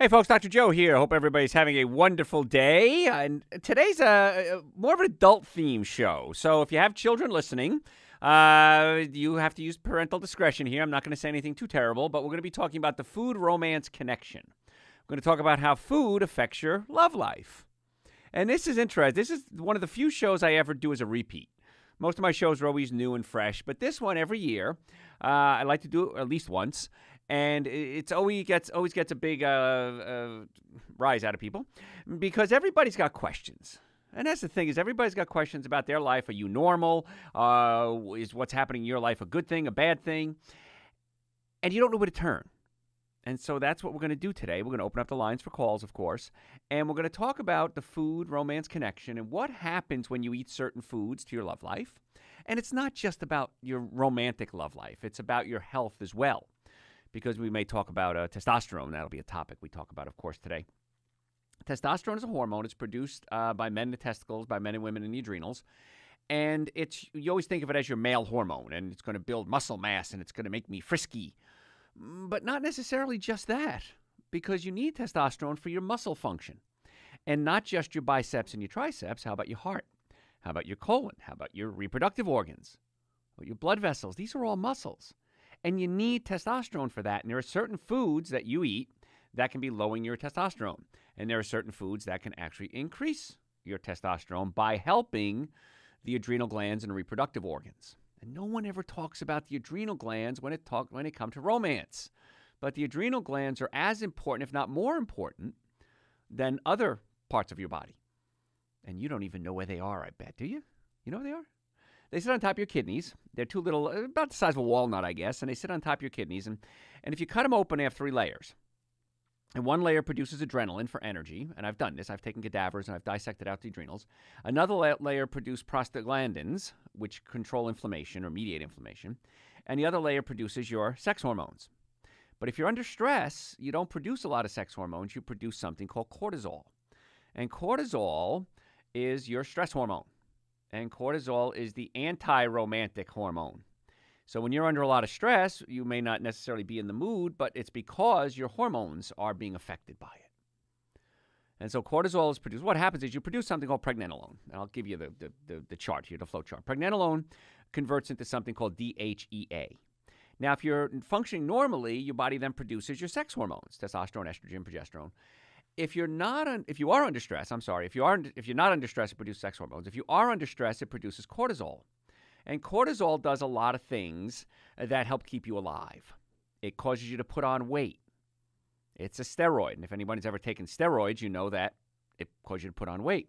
Hey folks, Dr. Joe here. Hope everybody's having a wonderful day. And today's more of an adult theme show. So if you have children listening, you have to use parental discretion here. I'm not going to say anything too terrible, but we're going to be talking about the food-romance connection. We're going to talk about how food affects your love life. And this is interesting. This is one of the few shows I ever do as a repeat. Most of my shows are always new and fresh, but this one every year, I like to do it at least once. And it's always gets a big rise out of people because everybody's got questions. And that's the thing is everybody's got questions about their life. Are you normal? Is what's happening in your life a good thing, a bad thing? And you don't know where to turn. And so that's what we're going to do today. We're going to open up the lines for calls, of course. And we're going to talk about the food-romance connection and what happens when you eat certain foods to your love life. And it's not just about your romantic love life. It's about your health as well. Because we may talk about testosterone. That'll be a topic we talk about, of course, today. Testosterone is a hormone. It's produced by men in the testicles, by men and women in the adrenals. And you always think of it as your male hormone, and it's going to build muscle mass, and it's going to make me frisky. But not necessarily just that, because you need testosterone for your muscle function. And not just your biceps and your triceps. How about your heart? How about your colon? How about your reproductive organs? Or your blood vessels? These are all muscles. And you need testosterone for that. And there are certain foods that you eat that can be lowering your testosterone. And there are certain foods that can actually increase your testosterone by helping the adrenal glands and reproductive organs. And no one ever talks about the adrenal glands when it comes to romance. But the adrenal glands are as important, if not more important, than other parts of your body. And you don't even know where they are, I bet. Do you? You know where they are? They sit on top of your kidneys. They're two little, about the size of a walnut, I guess, and they sit on top of your kidneys. And if you cut them open, they have three layers. And one layer produces adrenaline for energy, and I've done this. I've taken cadavers and I've dissected out the adrenals. Another layer produces prostaglandins, which control inflammation or mediate inflammation. And the other layer produces your sex hormones. But if you're under stress, you don't produce a lot of sex hormones. You produce something called cortisol. And cortisol is your stress hormone. And cortisol is the anti-romantic hormone. So when you're under a lot of stress, you may not necessarily be in the mood, but it's because your hormones are being affected by it. And so cortisol is produced. What happens is you produce something called pregnenolone. And I'll give you the chart here, the flow chart. Pregnenolone converts into something called DHEA. Now, if you're functioning normally, your body then produces your sex hormones, testosterone, estrogen, progesterone. If you're not if you are under stress, if you're not under stress, it produces sex hormones. If you are under stress, it produces cortisol. And cortisol does a lot of things that help keep you alive. It causes you to put on weight. It's a steroid. And if anybody's ever taken steroids, you know that it causes you to put on weight.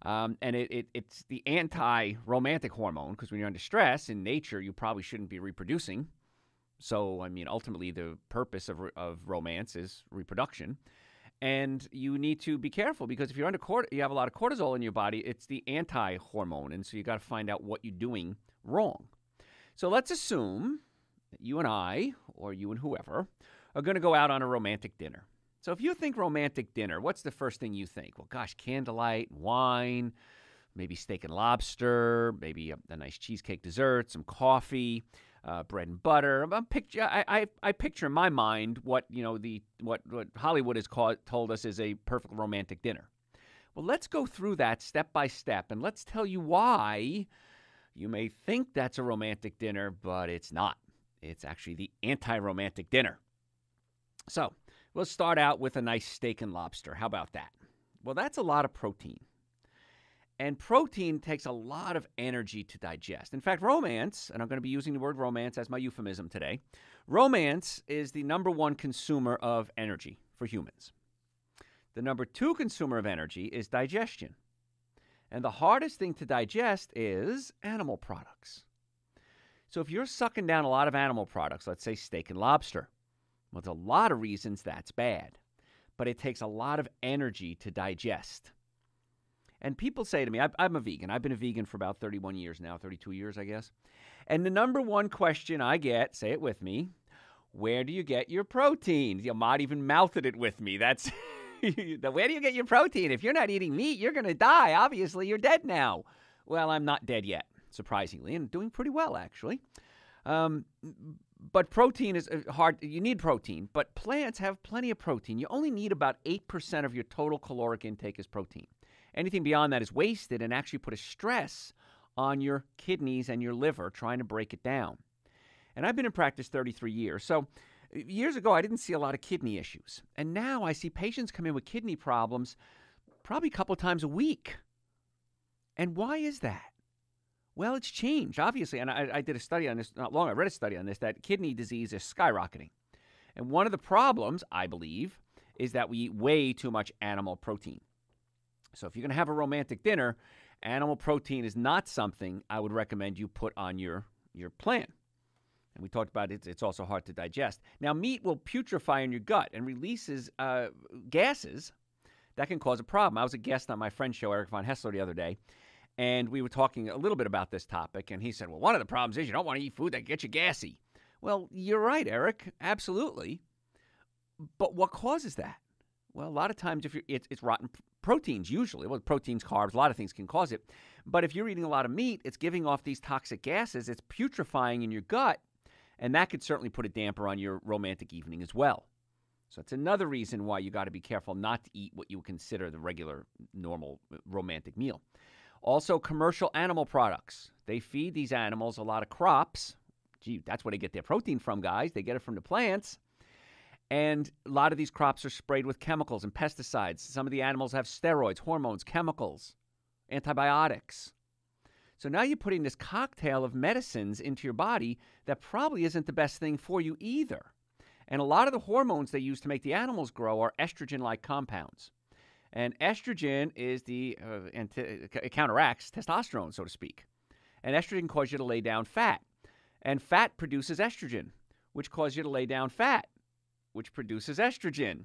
And it's the anti-romantic hormone, because when you're under stress, in nature, you probably shouldn't be reproducing. So, I mean, ultimately, the purpose of romance is reproduction. And you need to be careful because if you're you have a lot of cortisol in your body, it's the anti-hormone. And so you got to find out what you're doing wrong. So let's assume that you and I, or you and whoever, are going to go out on a romantic dinner. So if you think romantic dinner, what's the first thing you think? Well, gosh, candlelight, wine, maybe steak and lobster, maybe a nice cheesecake dessert, some coffee, bread and butter. I picture in my mind what Hollywood has told us is a perfect romantic dinner. Well, let's go through that step by step, and let's tell you why you may think that's a romantic dinner, but it's not. It's actually the anti-romantic dinner. So we'll start out with a nice steak and lobster. How about that? Well, that's a lot of protein. And protein takes a lot of energy to digest. In fact, romance, and I'm going to be using the word romance as my euphemism today, romance is the number one consumer of energy for humans. The number two consumer of energy is digestion. And the hardest thing to digest is animal products. So if you're sucking down a lot of animal products, let's say steak and lobster, well, there's a lot of reasons that's bad. But it takes a lot of energy to digest. And people say to me, I'm a vegan. I've been a vegan for about 31 years now, 32 years, I guess. And the number one question I get, say it with me, where do you get your protein? Ahmad even mouthed it with me. That's where do you get your protein? If you're not eating meat, you're going to die. Obviously, you're dead now. Well, I'm not dead yet, surprisingly, and doing pretty well, actually. But protein is hard. You need protein, but plants have plenty of protein. You only need about 8% of your total caloric intake as protein. Anything beyond that is wasted and actually put a stress on your kidneys and your liver trying to break it down. And I've been in practice 33 years. So years ago, I didn't see a lot of kidney issues. And now I see patients come in with kidney problems probably a couple of times a week. And why is that? Well, it's changed, obviously. And I did a study on this not long. I read a study on this, that kidney disease is skyrocketing. And one of the problems, I believe, is that we eat way too much animal protein. So if you're going to have a romantic dinner, animal protein is not something I would recommend you put on your plan. And we talked about it's also hard to digest. Now, meat will putrefy in your gut and releases gases that can cause a problem. I was a guest on my friend's show, Eric Von Hessler, the other day, and we were talking a little bit about this topic, and he said, well, one of the problems is you don't want to eat food that gets you gassy. Well, you're right, Eric, absolutely. But what causes that? Well, a lot of times it's rotten proteins usually. Well, proteins, carbs, a lot of things can cause it. But if you're eating a lot of meat, it's giving off these toxic gases. It's putrefying in your gut, and that could certainly put a damper on your romantic evening as well. So it's another reason why you got to be careful not to eat what you would consider the regular, normal romantic meal. Also, commercial animal products. They feed these animals a lot of crops. Gee, that's where they get their protein from, guys. They get it from the plants. And a lot of these crops are sprayed with chemicals and pesticides. Some of the animals have steroids, hormones, chemicals, antibiotics. So now you're putting this cocktail of medicines into your body that probably isn't the best thing for you either. And a lot of the hormones they use to make the animals grow are estrogen-like compounds. And estrogen is it counteracts testosterone, so to speak. And estrogen causes you to lay down fat. And fat produces estrogen, which causes you to lay down fat, which produces estrogen.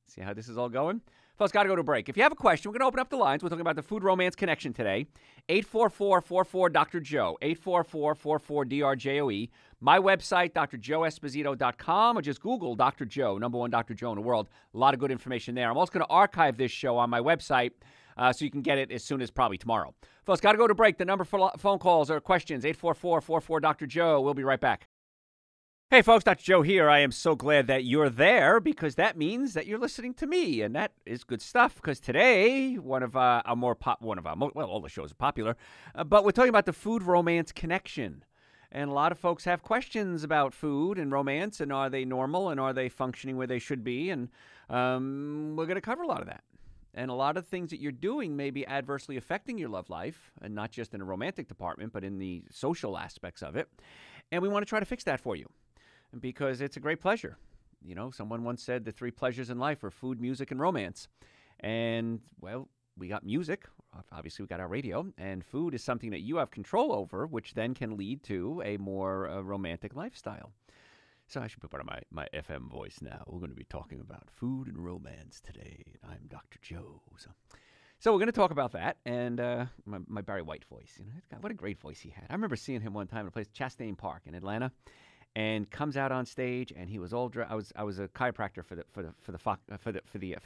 See how this is all going? Folks, got to go to a break. If you have a question, we're going to open up the lines. We're talking about the food romance connection today. 844-44-Dr.Joe, 844-44-DRJOE. My website, drjoeesposito.com, or just Google Dr. Joe, number one Dr. Joe in the world. A lot of good information there. I'm also going to archive this show on my website so you can get it as soon as probably tomorrow. Folks, got to go to break. The number for phone calls or questions, 844-44-Dr.Joe. We'll be right back. Hey folks, Dr. Joe here. I am so glad that you're there because that means that you're listening to me, and that is good stuff because today, all the shows are popular, but we're talking about the food romance connection. And a lot of folks have questions about food and romance, and are they normal, and are they functioning where they should be, and we're going to cover a lot of that. And a lot of things that you're doing may be adversely affecting your love life, and not just in a romantic department, but in the social aspects of it. And we want to try to fix that for you. Because it's a great pleasure. You know, someone once said the three pleasures in life are food, music, and romance. And, well, we got music. Obviously, we got our radio. And food is something that you have control over, which then can lead to a more romantic lifestyle. So I should put on my FM voice now. We're going to be talking about food and romance today. And I'm Dr. Joe. So we're going to talk about that. And my Barry White voice. You know, God, what a great voice he had. I remember seeing him one time in a place, Chastain Park in Atlanta. And comes out on stage, and he was all dressed. I was a chiropractor for the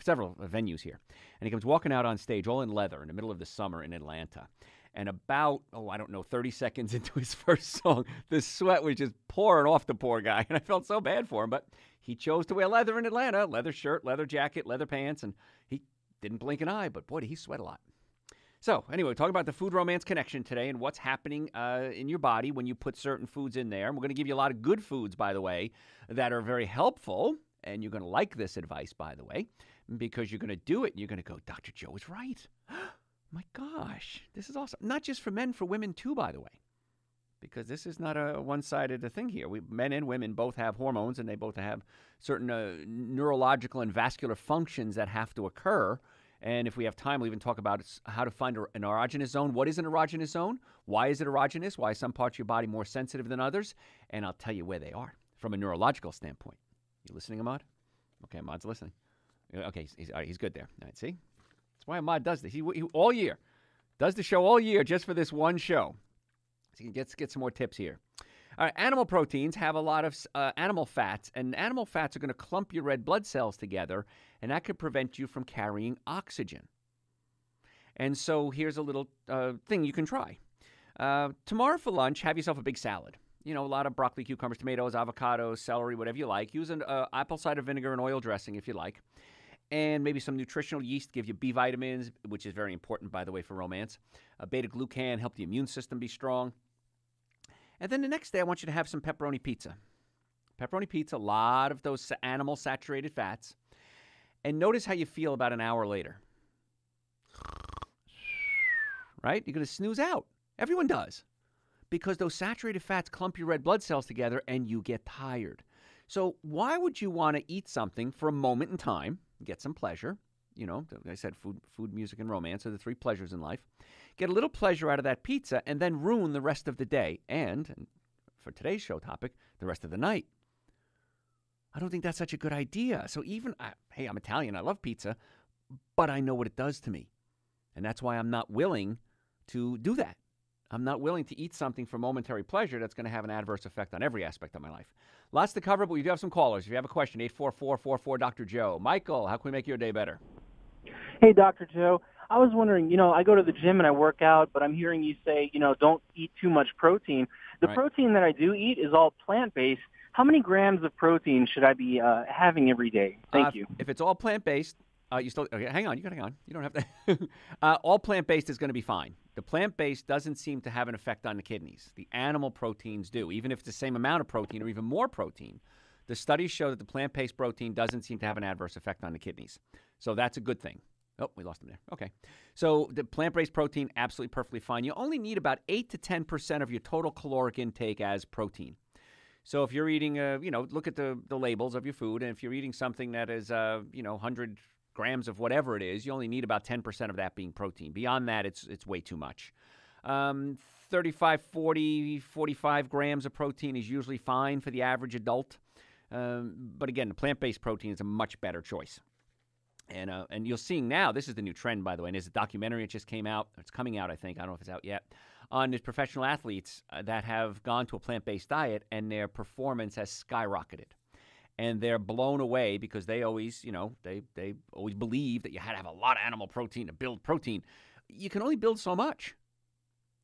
several venues here, and he comes walking out on stage, all in leather, in the middle of the summer in Atlanta. And about 30 seconds into his first song, the sweat was just pouring off the poor guy, and I felt so bad for him. But he chose to wear leather in Atlanta: leather shirt, leather jacket, leather pants, and he didn't blink an eye. But boy, did he sweat a lot. So, anyway, talking about the food romance connection today and what's happening in your body when you put certain foods in there. And we're going to give you a lot of good foods, by the way, that are very helpful. And you're going to like this advice, by the way, because you're going to do it and you're going to go, Dr. Joe is right. My gosh, this is awesome. Not just for men, for women too, by the way, because this is not a one-sided thing here. Men and women both have hormones, and they both have certain neurological and vascular functions that have to occur. And if we have time, we'll even talk about how to find an erogenous zone. What is an erogenous zone? Why is it erogenous? Why are some parts of your body more sensitive than others? And I'll tell you where they are from a neurological standpoint. You listening, Ahmad? Okay, Ahmad's listening. Okay, he's good there. All right, see? That's why Ahmad does this. He all year. Does the show all year just for this one show. So you can get some more tips here. All right, animal proteins have a lot of animal fats, and animal fats are going to clump your red blood cells together, and that could prevent you from carrying oxygen. And so here's a little thing you can try. Tomorrow for lunch, have yourself a big salad. A lot of broccoli, cucumbers, tomatoes, avocados, celery, whatever you like. Use an apple cider vinegar and oil dressing if you like. And maybe some nutritional yeast give you B vitamins, which is very important, by the way, for romance. Beta-glucan, help the immune system be strong. And then the next day, I want you to have some pepperoni pizza. Pepperoni pizza, a lot of those animal saturated fats. And notice how you feel about an hour later. Right? You're going to snooze out. Everyone does. Because those saturated fats clump your red blood cells together and you get tired. So why would you want to eat something for a moment in time, get some pleasure? Like I said, food, music, and romance are the three pleasures in life. Get a little pleasure out of that pizza and then ruin the rest of the day. And for today's show topic, the rest of the night. I don't think that's such a good idea. So hey, I'm Italian. I love pizza, but I know what it does to me. And that's why I'm not willing to do that. I'm not willing to eat something for momentary pleasure that's going to have an adverse effect on every aspect of my life. Lots to cover, but we do have some callers. If you have a question, 844-44-Dr.Joe. Michael, how can we make your day better? Hey, Dr. Joe. I was wondering, I go to the gym and I work out, but I'm hearing you say, don't eat too much protein. The protein that I do eat is all plant-based. How many grams of protein should I be having every day? Thank you. If it's all plant-based, hang on. You got to hang on. You don't have to. All plant-based is going to be fine. The plant-based doesn't seem to have an effect on the kidneys. The animal proteins do. Even if it's the same amount of protein or even more protein, the studies show that the plant-based protein doesn't seem to have an adverse effect on the kidneys. So that's a good thing. Oh, we lost him there. Okay. So the plant-based protein, absolutely perfectly fine. You only need about 8 to 10% of your total caloric intake as protein. So if you're eating, look at the labels of your food, and if you're eating something that is, 100 grams of whatever it is, you only need about 10% of that being protein. Beyond that, it's way too much. 35, 40, 45 grams of protein is usually fine for the average adult. But again, the plant-based protein is a much better choice. And you're seeing now, this is the new trend, by the way, and there's a documentary that just came out. It's coming out, I think. I don't know if it's out yet. On these professional athletes that have gone to a plant-based diet, and their performance has skyrocketed. And they're blown away because they always, they always believe that you had to have a lot of animal protein to build protein. You can only build so much.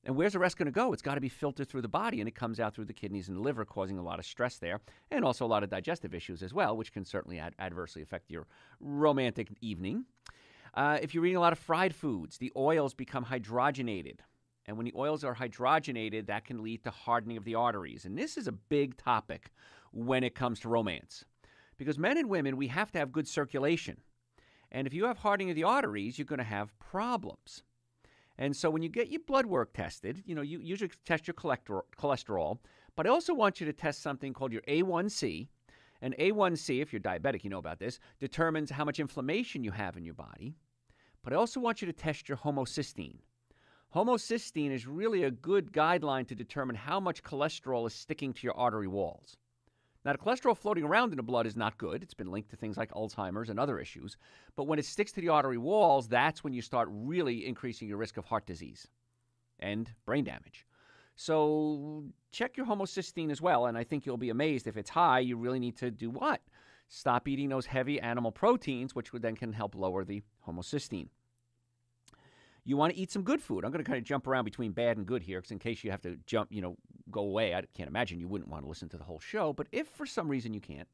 And where's the rest going to go? It's got to be filtered through the body, and it comes out through the kidneys and the liver, causing a lot of stress there, and also a lot of digestive issues as well, which can certainly adversely affect your romantic evening. If you're eating a lot of fried foods, the oils become hydrogenated. And when the oils are hydrogenated, that can lead to hardening of the arteries. And this is a big topic when it comes to romance. Because men and women, we have to have good circulation. And if you have hardening of the arteries, you're going to have problems. And so when you get your blood work tested, you usually test your cholesterol, but I also want you to test something called your A1C. And A1C, if you're diabetic, you know about this, determines how much inflammation you have in your body. But I also want you to test your homocysteine. Homocysteine is really a good guideline to determine how much cholesterol is sticking to your artery walls. Now, the cholesterol floating around in the blood is not good. It's been linked to things like Alzheimer's and other issues. But when it sticks to the artery walls, that's when you start really increasing your risk of heart disease and brain damage. So check your homocysteine as well, and I think you'll be amazed. If it's high, you really need to do what? Stop eating those heavy animal proteins, which then can help lower the homocysteine. You want to eat some good food. I'm going to kind of jump around between bad and good here, because in case you have to jump, go away. I can't imagine you wouldn't want to listen to the whole show. But if for some reason you can't,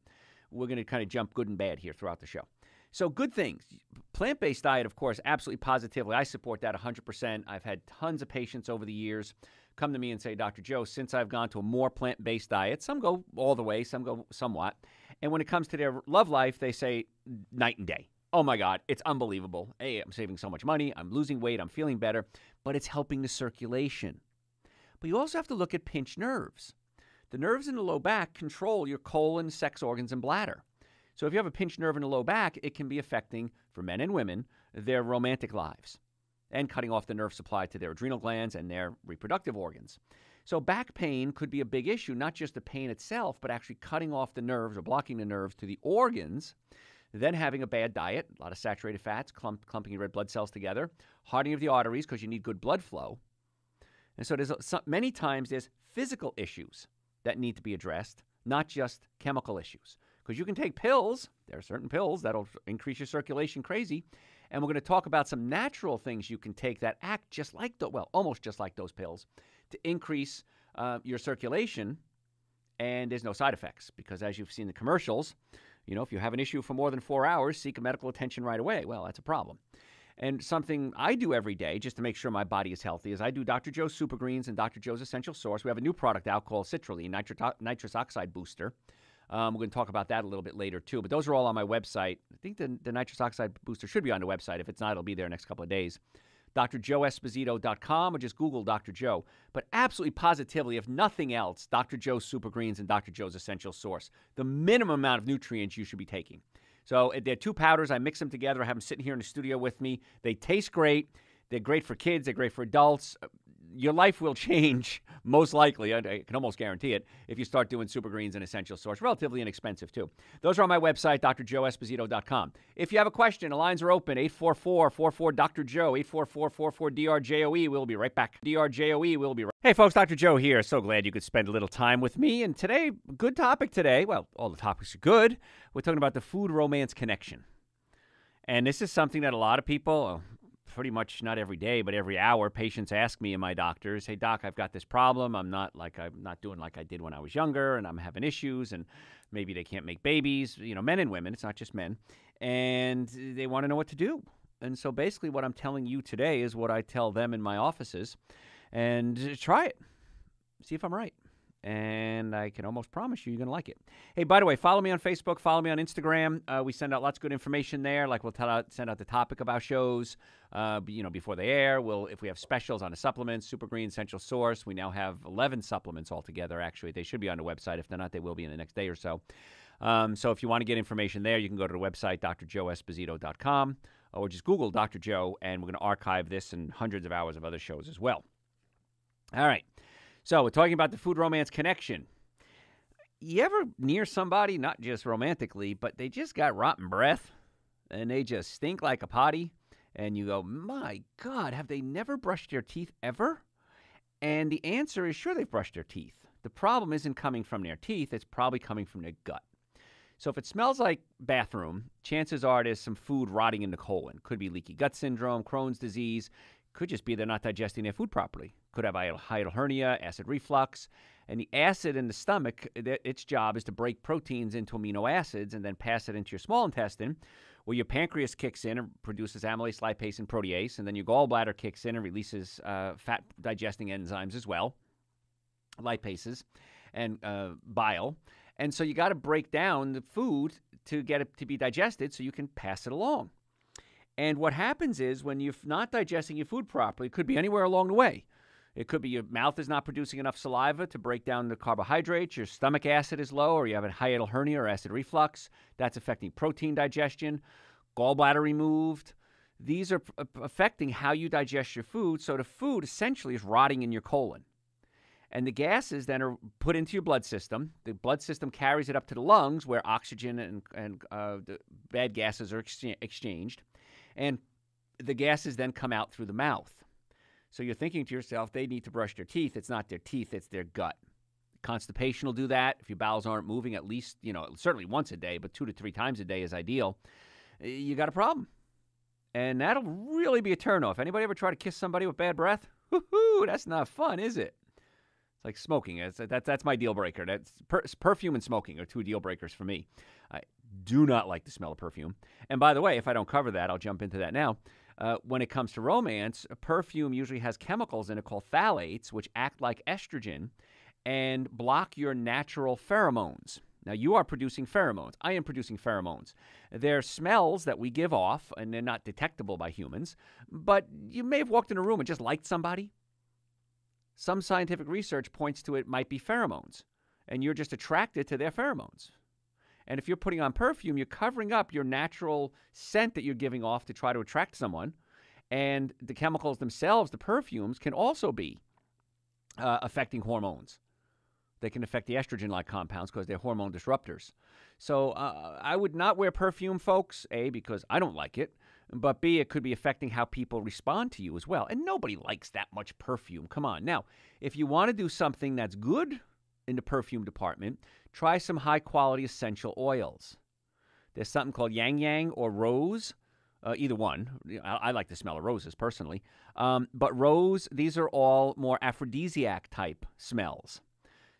we're going to kind of jump good and bad here throughout the show. So good things. Plant-based diet, of course, absolutely positively. I support that 100%. I've had tons of patients over the years come to me and say, Dr. Joe, since I've gone to a more plant-based diet, some go all the way, some go somewhat. And when it comes to their love life, they say night and day. Oh, my God, it's unbelievable. Hey, I'm saving so much money. I'm losing weight. I'm feeling better. But it's helping the circulation. But you also have to look at pinched nerves. The nerves in the low back control your colon, sex organs, and bladder. So if you have a pinched nerve in the low back, it can be affecting, for men and women, their romantic lives and cutting off the nerve supply to their adrenal glands and their reproductive organs. So back pain could be a big issue, not just the pain itself, but actually cutting off the nerves or blocking the nerves to the organs. Then having a bad diet, a lot of saturated fats, clumping your red blood cells together, hardening of the arteries because you need good blood flow. And so many times there's physical issues that need to be addressed, not just chemical issues. Because you can take pills. There are certain pills that'll increase your circulation crazy. And we're going to talk about some natural things you can take that act just like, almost just like those pills to increase your circulation and there's no side effects because, as you've seen the commercials, you know, if you have an issue for more than 4 hours, seek medical attention right away. Well, that's a problem. And something I do every day just to make sure my body is healthy is I do Dr. Joe's Super Greens and Dr. Joe's Essential Source. We have a new product out called Citrulline, Nitrous Oxide Booster. We're going to talk about that a little bit later, too. But those are all on my website. I think the Nitrous Oxide Booster should be on the website. If it's not, it'll be there next couple of days. DrJoeEsposito.com or just Google Dr. Joe. But absolutely positively, if nothing else, Dr. Joe's Super Greens and Dr. Joe's Essential Source, the minimum amount of nutrients you should be taking. So they're 2 powders. I mix them together. I have them sitting here in the studio with me. They taste great. They're great for kids. They're great for adults. Your life will change, most likely. I can almost guarantee it, if you start doing Super Greens and Essential Source. Relatively inexpensive, too. Those are on my website, DrJoeEsposito.com. If you have a question, the lines are open, 844-44-DR-JOE, 844-44-DRJOE. We'll be right back. DRJOE, we'll be right back. Hey, folks, Dr. Joe here. So glad you could spend a little time with me. And today, good topic today. Well, all the topics are good. We're talking about the food-romance connection. And this is something that a lot of people, pretty much not every day, but every hour, patients ask me and my doctors, hey, doc, I've got this problem. I'm not doing like I did when I was younger, and I'm having issues, and maybe they can't make babies, you know, men and women. It's not just men. And they want to know what to do. And so basically what I'm telling you today is what I tell them in my offices. And try it. See if I'm right. And I can almost promise you're going to like it. Hey, by the way, follow me on Facebook. Follow me on Instagram. We send out lots of good information there. Like we'll send out the topic of our shows, before they air. If we have specials on the supplements, Super Green, Essential Source. We now have 11 supplements altogether, actually. They should be on the website. If they're not, they will be in the next day or so. So if you want to get information there, you can go to the website, DrJoeEsposito.com, or just Google Dr. Joe, and we're going to archive this and hundreds of hours of other shows as well. All right. So we're talking about the food romance connection. You ever near somebody, not just romantically, but they just got rotten breath and they just stink like a potty, and you go, my God, have they never brushed their teeth ever? And the answer is sure they've brushed their teeth. The problem isn't coming from their teeth. It's probably coming from their gut. So if it smells like bathroom, chances are there's some food rotting in the colon. Could be leaky gut syndrome, Crohn's disease. Could just be they're not digesting their food properly. Could have hiatal hernia, acid reflux. And the acid in the stomach, its job is to break proteins into amino acids and then pass it into your small intestine, where your pancreas kicks in and produces amylase, lipase, and protease. And then your gallbladder kicks in and releases fat-digesting enzymes as well, lipases, and bile. And so you got to break down the food to get it to be digested so you can pass it along. And what happens is when you're not digesting your food properly, it could be anywhere along the way. It could be your mouth is not producing enough saliva to break down the carbohydrates, your stomach acid is low, or you have a hiatal hernia or acid reflux. That's affecting protein digestion, gallbladder removed. These are affecting how you digest your food, so the food essentially is rotting in your colon. And the gases then are put into your blood system. The blood system carries it up to the lungs where oxygen and the bad gases are exchanged. And the gases then come out through the mouth. So you're thinking to yourself, they need to brush their teeth. It's not their teeth, it's their gut. Constipation will do that. If your bowels aren't moving at least, certainly once a day, but 2 to 3 times a day is ideal, you got a problem. And that'll really be a turnoff. Anybody ever try to kiss somebody with bad breath? Woo-hoo, that's not fun, is it? It's like smoking. That's my deal breaker. Perfume and smoking are 2 deal breakers for me. I do not like the smell of perfume. And by the way, if I don't cover that, I'll jump into that now. When it comes to romance, a perfume usually has chemicals in it called phthalates, which act like estrogen and block your natural pheromones. Now, you are producing pheromones. I am producing pheromones. They're smells that we give off, and they're not detectable by humans. But you may have walked in a room and just liked somebody. Some scientific research points to it might be pheromones, and you're just attracted to their pheromones. And if you're putting on perfume, you're covering up your natural scent that you're giving off to try to attract someone. And the chemicals themselves, the perfumes, can also be affecting hormones. They can affect the estrogen-like compounds because they're hormone disruptors. So I would not wear perfume, folks, A, because I don't like it, but B, it could be affecting how people respond to you as well. And nobody likes that much perfume. Come on. Now, if you want to do something that's good in the perfume department, try some high-quality essential oils. There's something called Yang Yang or Rose, either one. I like the smell of roses personally. But Rose, these are all more aphrodisiac-type smells.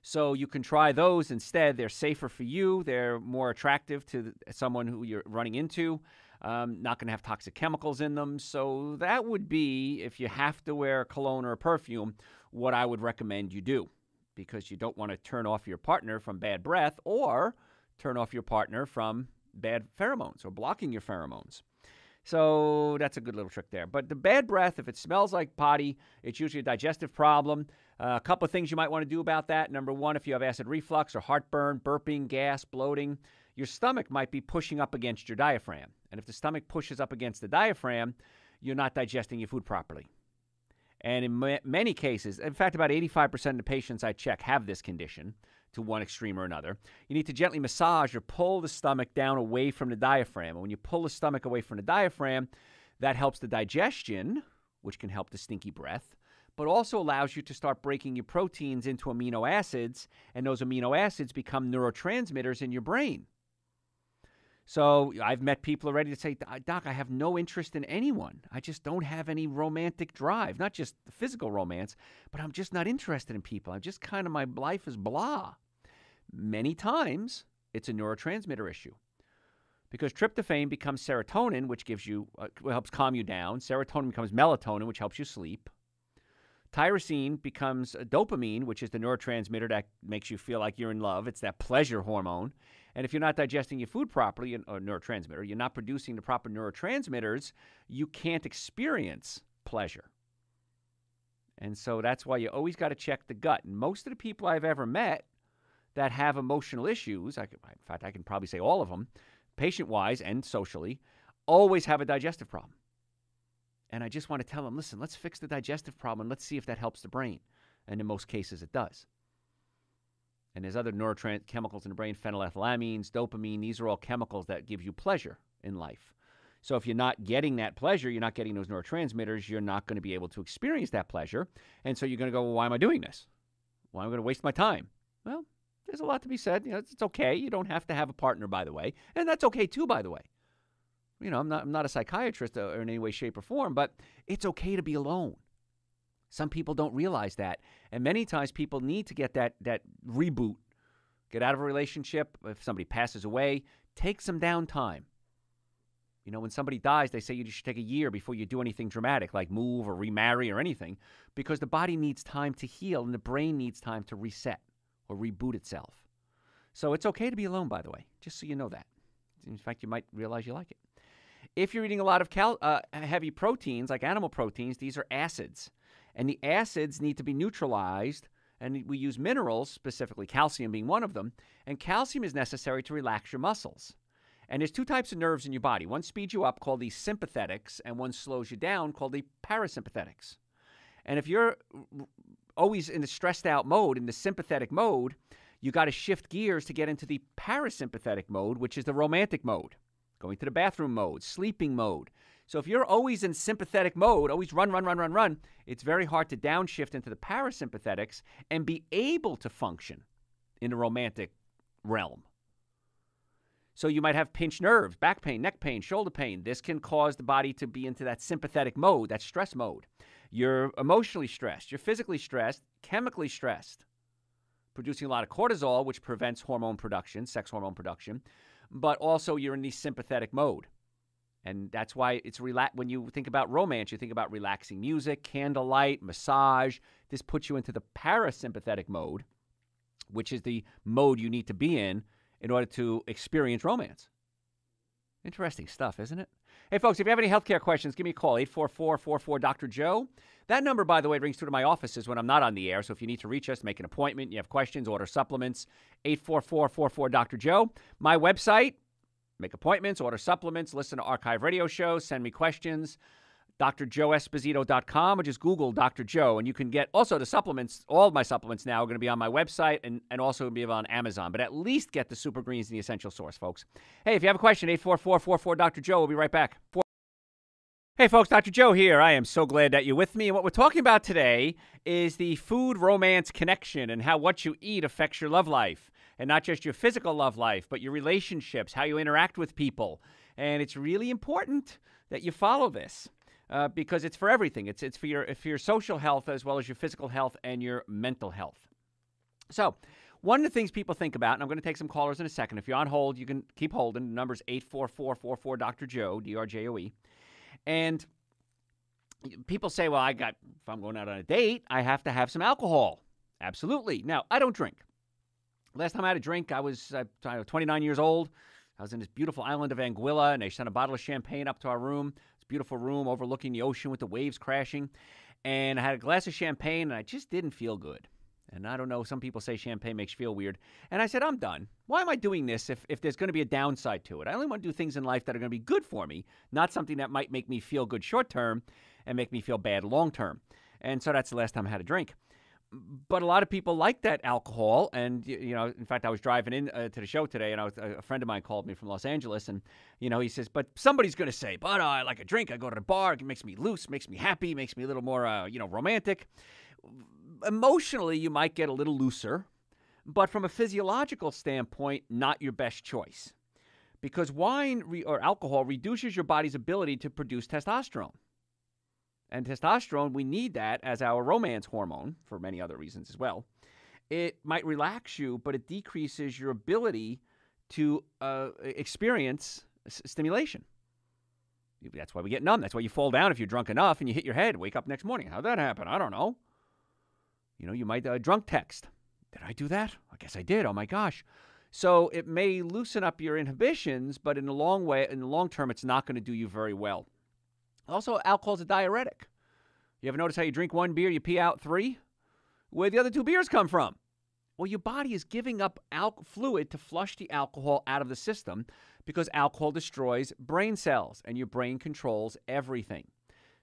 So you can try those instead. They're safer for you. They're more attractive to someone who you're running into. Not going to have toxic chemicals in them. So that would be, if you have to wear a cologne or a perfume, what I would recommend you do, because you don't want to turn off your partner from bad breath or turn off your partner from bad pheromones or blocking your pheromones. So that's a good little trick there. But the bad breath, if it smells like potty, it's usually a digestive problem. A couple of things you might want to do about that. Number one, if you have acid reflux or heartburn, burping, gas, bloating, your stomach might be pushing up against your diaphragm. And if the stomach pushes up against the diaphragm, you're not digesting your food properly. And in many cases, in fact, about 85% of the patients I check have this condition to one extreme or another. You need to gently massage or pull the stomach down away from the diaphragm. And when you pull the stomach away from the diaphragm, that helps the digestion, which can help the stinky breath, but also allows you to start breaking your proteins into amino acids, and those amino acids become neurotransmitters in your brain. So I've met people already that say, Doc, I have no interest in anyone. I just don't have any romantic drive, not just the physical romance, but I'm just not interested in people. I'm just kind of, my life is blah. Many times it's a neurotransmitter issue, because tryptophan becomes serotonin, which gives you, helps calm you down. Serotonin becomes melatonin, which helps you sleep. Tyrosine becomes dopamine, which is the neurotransmitter that makes you feel like you're in love. It's that pleasure hormone. And if you're not digesting your food properly, or neurotransmitter, you're not producing the proper neurotransmitters, you can't experience pleasure. And so that's why you always got to check the gut. And most of the people I've ever met that have emotional issues, in fact, I can probably say all of them, patient-wise and socially, always have a digestive problem. And I just want to tell them, listen, let's fix the digestive problem. Let's see if that helps the brain. And in most cases, it does. And there's other neurochemicals in the brain, phenylethylamines, dopamine. These are all chemicals that give you pleasure in life. So if you're not getting that pleasure, you're not getting those neurotransmitters, you're not going to be able to experience that pleasure. And so you're going to go, well, why am I doing this? Why am I going to waste my time? Well, there's a lot to be said. It's okay. You don't have to have a partner, by the way. And that's okay, too, by the way. I'm not a psychiatrist in any way, shape, or form, but it's okay to be alone. Some people don't realize that. And many times people need to get that reboot, get out of a relationship. If somebody passes away, take some downtime. When somebody dies, they say you should take a year before you do anything dramatic, like move or remarry or anything, because the body needs time to heal and the brain needs time to reset or reboot itself. So it's okay to be alone, by the way, just so you know that. In fact, you might realize you like it. If you're eating a lot of heavy proteins, like animal proteins, these are acids. And the acids need to be neutralized, and we use minerals, specifically calcium being one of them. And calcium is necessary to relax your muscles. And there's two types of nerves in your body. One speeds you up, called the sympathetics, and one slows you down, called the parasympathetics. And if you're always in the stressed out mode, in the sympathetic mode, you got to shift gears to get into the parasympathetic mode, which is the romantic mode. Going to the bathroom mode, sleeping mode. So if you're always in sympathetic mode, always run, it's very hard to downshift into the parasympathetics and be able to function in the romantic realm. So you might have pinched nerves, back pain, neck pain, shoulder pain. This can cause the body to be into that sympathetic mode, that stress mode. You're emotionally stressed. You're physically stressed, chemically stressed, producing a lot of cortisol, which prevents hormone production, sex hormone production. But also you're in the sympathetic mode. And that's why it's when you think about romance, you think about relaxing music, candlelight, massage. This puts you into the parasympathetic mode, which is the mode you need to be in order to experience romance. Interesting stuff, isn't it? Hey, folks, if you have any healthcare questions, give me a call, 844-44-Dr.Joe. That number, by the way, rings through to my offices when I'm not on the air. So if you need to reach us, make an appointment, you have questions, order supplements, 844-44-Dr.Joe. My website, make appointments, order supplements, listen to archive radio shows, send me questions, drjoeesposito.com, or just Google Dr. Joe. And you can get also the supplements. All of my supplements now are going to be on my website and also going to be on Amazon. But at least get the Super Greens and the Essential Source, folks. Hey, if you have a question, 844-44-Dr. Joe. We'll be right back. Hey, folks, Dr. Joe here. I am so glad that you're with me. And what we're talking about today is the food-romance connection and how what you eat affects your love life. And not just your physical love life, but your relationships, how you interact with people. And it's really important that you follow this. Because it's for everything. It's for your social health as well as your physical health and your mental health. So one of the things people think about, and I'm going to take some callers in a second. If you're on hold, you can keep holding. The number's 844-44 Dr. Joe, DRJOE. And people say, well, if I'm going out on a date, I have to have some alcohol. Absolutely. Now, I don't drink. Last time I had a drink, I was 29 years old. I was in this beautiful island of Anguilla, and they sent a bottle of champagne up to our room. It's a beautiful room overlooking the ocean with the waves crashing. And I had a glass of champagne, and I just didn't feel good. And I don't know, some people say champagne makes you feel weird. And I said, I'm done. Why am I doing this if there's going to be a downside to it? I only want to do things in life that are going to be good for me, not something that might make me feel good short term and make me feel bad long term. And so that's the last time I had a drink. But a lot of people like that alcohol. And, in fact, I was driving in to the show today, and a friend of mine called me from Los Angeles. And, he says, but somebody's going to say, but I like a drink. I go to the bar. It makes me loose, makes me happy, makes me a little more, romantic. Emotionally, you might get a little looser, but from a physiological standpoint, not your best choice. Because wine or alcohol reduces your body's ability to produce testosterone. And testosterone, we need that as our romance hormone for many other reasons as well. It might relax you, but it decreases your ability to experience stimulation. That's why we get numb. That's why you fall down if you're drunk enough and you hit your head. Wake up next morning. How'd that happen? I don't know. You might drunk text. Did I do that? I guess I did. Oh my gosh. So it may loosen up your inhibitions, but in the long term, it's not going to do you very well. Also, alcohol is a diuretic. You ever notice how you drink one beer, you pee out 3? Where'd the other 2 beers come from? Well, your body is giving up fluid to flush the alcohol out of the system because alcohol destroys brain cells, and your brain controls everything.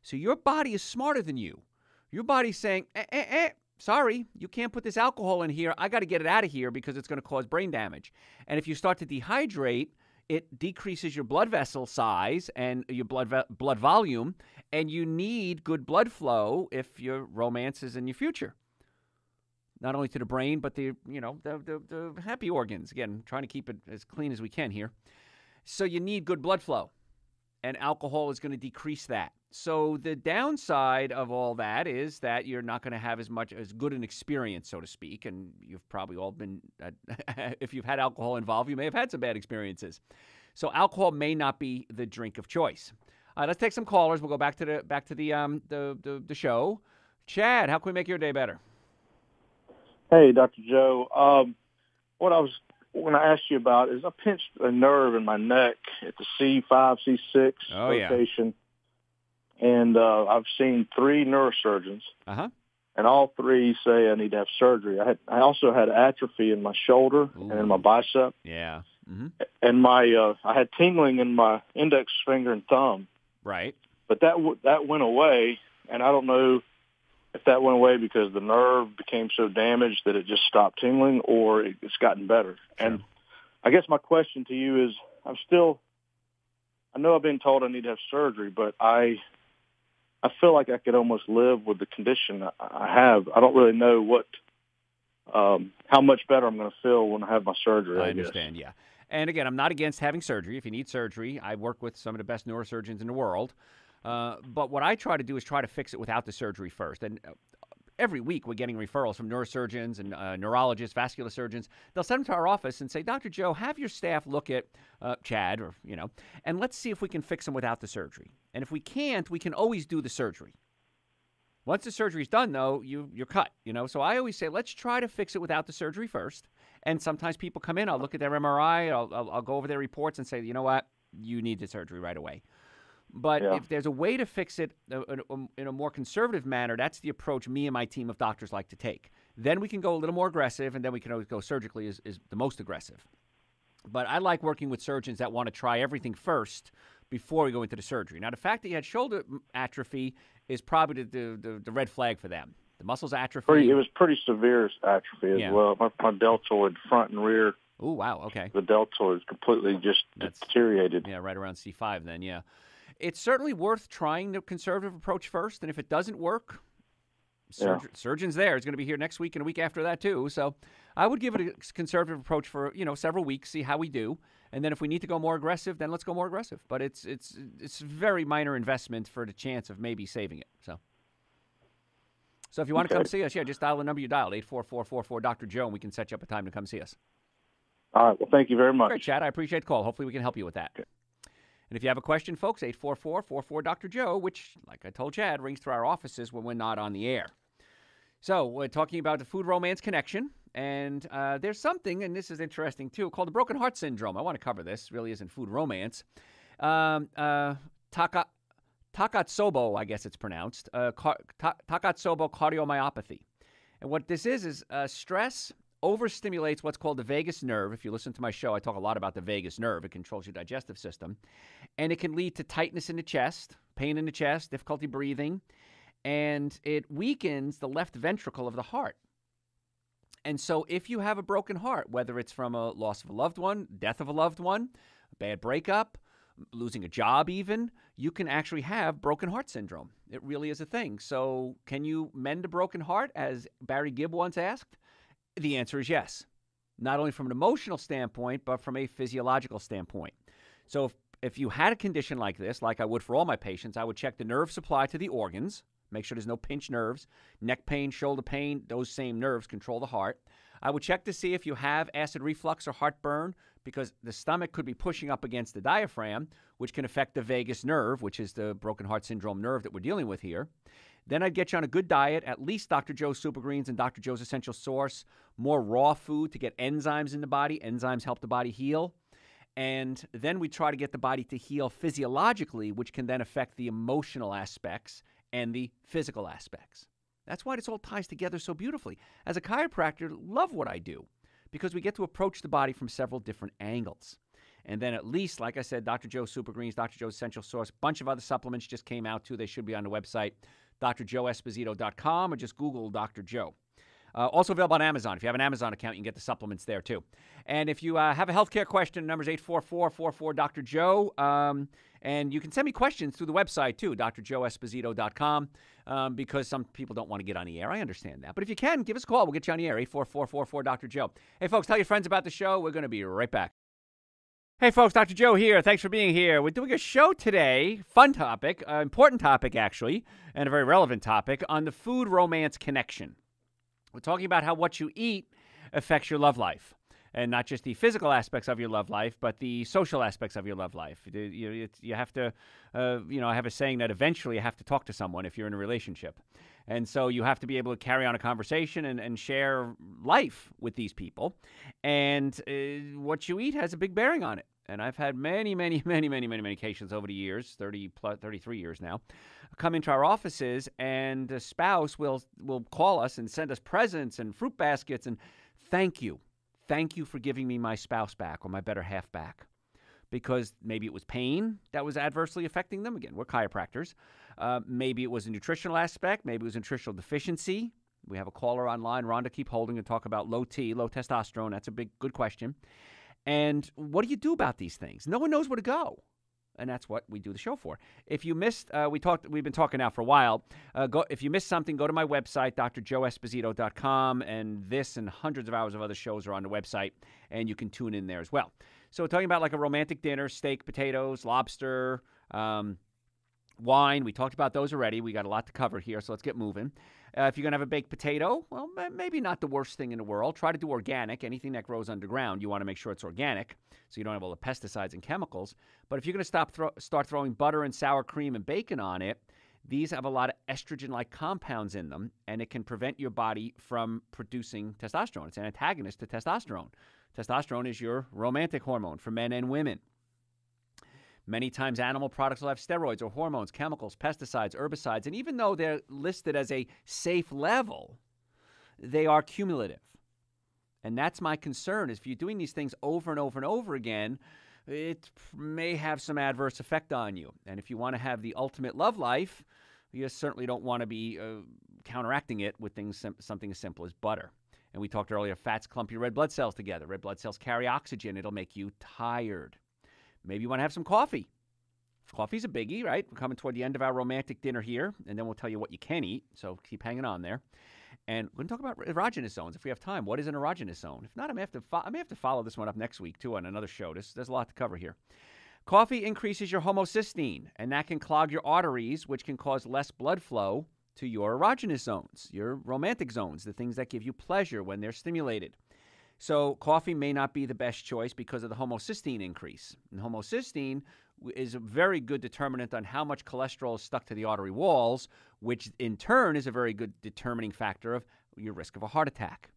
So your body is smarter than you. Your body's saying, sorry, you can't put this alcohol in here. I got to get it out of here because it's going to cause brain damage. And if you start to dehydrate, it decreases your blood vessel size and your blood volume, and you need good blood flow if your romance is in your future. Not only to the brain, but the happy organs. Again, trying to keep it as clean as we can here. So you need good blood flow, and alcohol is going to decrease that. So the downside of all that is that you're not going to have as good an experience, so to speak. And you've probably all been, if you've had alcohol involved, you may have had some bad experiences. So alcohol may not be the drink of choice. All right, let's take some callers. We'll go back to the show. Chad, how can we make your day better? Hey, Dr. Joe. When I asked you about is I pinched a nerve in my neck at the C5, C6 location. And I've seen 3 neurosurgeons, and all 3 say I need to have surgery. I also had atrophy in my shoulder and in my bicep. Yeah. Mm-hmm. And I had tingling in my index finger and thumb. Right. But that went away, and I don't know if that went away because the nerve became so damaged that it just stopped tingling, or it's gotten better. Sure. And I guess my question to you is, I know I've been told I need to have surgery, but I feel like I could almost live with the condition I have. I don't really know how much better I'm going to feel when I have my surgery. I understand, yeah. And again, I'm not against having surgery. If you need surgery, I work with some of the best neurosurgeons in the world. But what I try to do is try to fix it without the surgery first. And every week we're getting referrals from neurosurgeons and neurologists, vascular surgeons. They'll send them to our office and say, Dr. Joe, have your staff look at Chad, and let's see if we can fix him without the surgery. And if we can't, we can always do the surgery. Once the surgery's done, though, you're cut, So I always say, let's try to fix it without the surgery first. And sometimes people come in, I'll look at their MRI, I'll go over their reports and say, you know what, you need the surgery right away. But if there's a way to fix it in a more conservative manner, that's the approach me and my team of doctors like to take. Then we can go a little more aggressive, and then we can always go surgically is the most aggressive. But I like working with surgeons that want to try everything first before we go into the surgery. Now, the fact that you had shoulder atrophy is probably the red flag for them. The muscles atrophy. It was pretty severe atrophy as well. My deltoid, front and rear. Oh, wow, okay. The deltoid is completely just deteriorated. Yeah, right around C5 then, yeah. It's certainly worth trying the conservative approach first, and if it doesn't work, surgeon's there. He's going to be here next week and a week after that too. So I would give it a conservative approach for several weeks, see how we do, and then if we need to go more aggressive, then let's go more aggressive. But it's very minor investment for the chance of maybe saving it. So So if you want to come see us, just dial the number you dialed, 844-44 Dr. Joe, and we can set you up a time to come see us. All right. Well, thank you very much. Great, Chad. I appreciate the call. Hopefully we can help you with that. Okay. And if you have a question, folks, 844-44 Dr. Joe, which, like I told Chad, rings through our offices when we're not on the air. So we're talking about the food romance connection, and there's something, and this is interesting too, called the broken heart syndrome. I want to cover this. It really isn't food romance. Takotsubo, I guess it's pronounced. Takotsubo cardiomyopathy. And what this is stress overstimulates what's called the vagus nerve. If you listen to my show, I talk a lot about the vagus nerve. It controls your digestive system. And it can lead to tightness in the chest, pain in the chest, difficulty breathing, and it weakens the left ventricle of the heart. And so if you have a broken heart, whether it's from a loss of a loved one, death of a loved one, a bad breakup, losing a job even, you can actually have broken heart syndrome. It really is a thing. So can you mend a broken heart, as Barry Gibb once asked? The answer is yes. Not only from an emotional standpoint, but from a physiological standpoint. So if you had a condition like this, like I would for all my patients, I would check the nerve supply to the organs, make sure there's no pinched nerves, neck pain, shoulder pain, those same nerves control the heart. I would check to see if you have acid reflux or heartburn, because the stomach could be pushing up against the diaphragm, which can affect the vagus nerve, which is the broken heart syndrome nerve that we're dealing with here. Then I'd get you on a good diet, at least Dr. Joe's Super Greens and Dr. Joe's Essential Source, more raw food to get enzymes in the body. Enzymes help the body heal. And then we try to get the body to heal physiologically, which can then affect the emotional aspects and the physical aspects. That's why this all ties together so beautifully. As a chiropractor, love what I do, because we get to approach the body from several different angles. And then at least, like I said, Dr. Joe's Super Greens, Dr. Joe's Essential Source, a bunch of other supplements just came out too. They should be on the website, drjoeesposito.com, or just Google Dr. Joe. Also available on Amazon. If you have an Amazon account, you can get the supplements there too. And if you have a healthcare question, the number is 844-44-Dr. Joe. And you can send me questions through the website too, drjoeesposito.com, because some people don't want to get on the air. I understand that. But if you can, give us a call. We'll get you on the air, 844-44-Dr. Joe. Hey, folks, tell your friends about the show. We're going to be right back. Hey, folks, Dr. Joe here. Thanks for being here. We're doing a show today, fun topic, important topic actually, and a very relevant topic on the food romance connection. We're talking about how what you eat affects your love life, and not just the physical aspects of your love life, but the social aspects of your love life. You have to, I have a saying that eventually you have to talk to someone if you're in a relationship. And so you have to be able to carry on a conversation and share life with these people. And what you eat has a big bearing on it. And I've had many occasions over the years, 33 years now, come into our offices, and the spouse will call us and send us presents and fruit baskets and thank you. Thank you for giving me my spouse back or my better half back. Because maybe it was pain that was adversely affecting them. Again, we're chiropractors. Maybe it was a nutritional aspect. Maybe it was nutritional deficiency. We have a caller online, Rhonda, keep holding, and talk about low testosterone. That's a good question. And what do you do about these things? No one knows where to go. And that's what we do the show for. If you missed, we've been talking now for a while. If you missed something, go to my website, drjoeesposito.com, and this and hundreds of hours of other shows are on the website, and you can tune in there as well. So we're talking about like a romantic dinner, steak, potatoes, lobster, wine. We talked about those already. We got a lot to cover here, so let's get moving. If you're going to have a baked potato, well, maybe not the worst thing in the world. Try to do organic. Anything that grows underground, you want to make sure it's organic so you don't have all the pesticides and chemicals. But if you're going to start throwing butter and sour cream and bacon on it, these have a lot of estrogen-like compounds in them, and it can prevent your body from producing testosterone. It's an antagonist to testosterone. Testosterone is your romantic hormone for men and women. Many times animal products will have steroids or hormones, chemicals, pesticides, herbicides, and even though they're listed as a safe level, they are cumulative. And that's my concern, is if you're doing these things over and over and over again, it may have some adverse effect on you. And if you want to have the ultimate love life, you certainly don't want to be counteracting it with something as simple as butter. And we talked earlier, fats clump your red blood cells together. Red blood cells carry oxygen. It'll make you tired. Maybe you want to have some coffee. Coffee's a biggie, right? We're coming toward the end of our romantic dinner here, and then we'll tell you what you can eat, so keep hanging on there. And we're going to talk about erogenous zones if we have time. What is an erogenous zone? If not, I may have to follow this one up next week, too, on another show. There's a lot to cover here. Coffee increases your homocysteine, and that can clog your arteries, which can cause less blood flow to your erogenous zones, your romantic zones, the things that give you pleasure when they're stimulated. So coffee may not be the best choice because of the homocysteine increase. And homocysteine is a very good determinant on how much cholesterol is stuck to the artery walls, which in turn is a very good determining factor of your risk of a heart attack.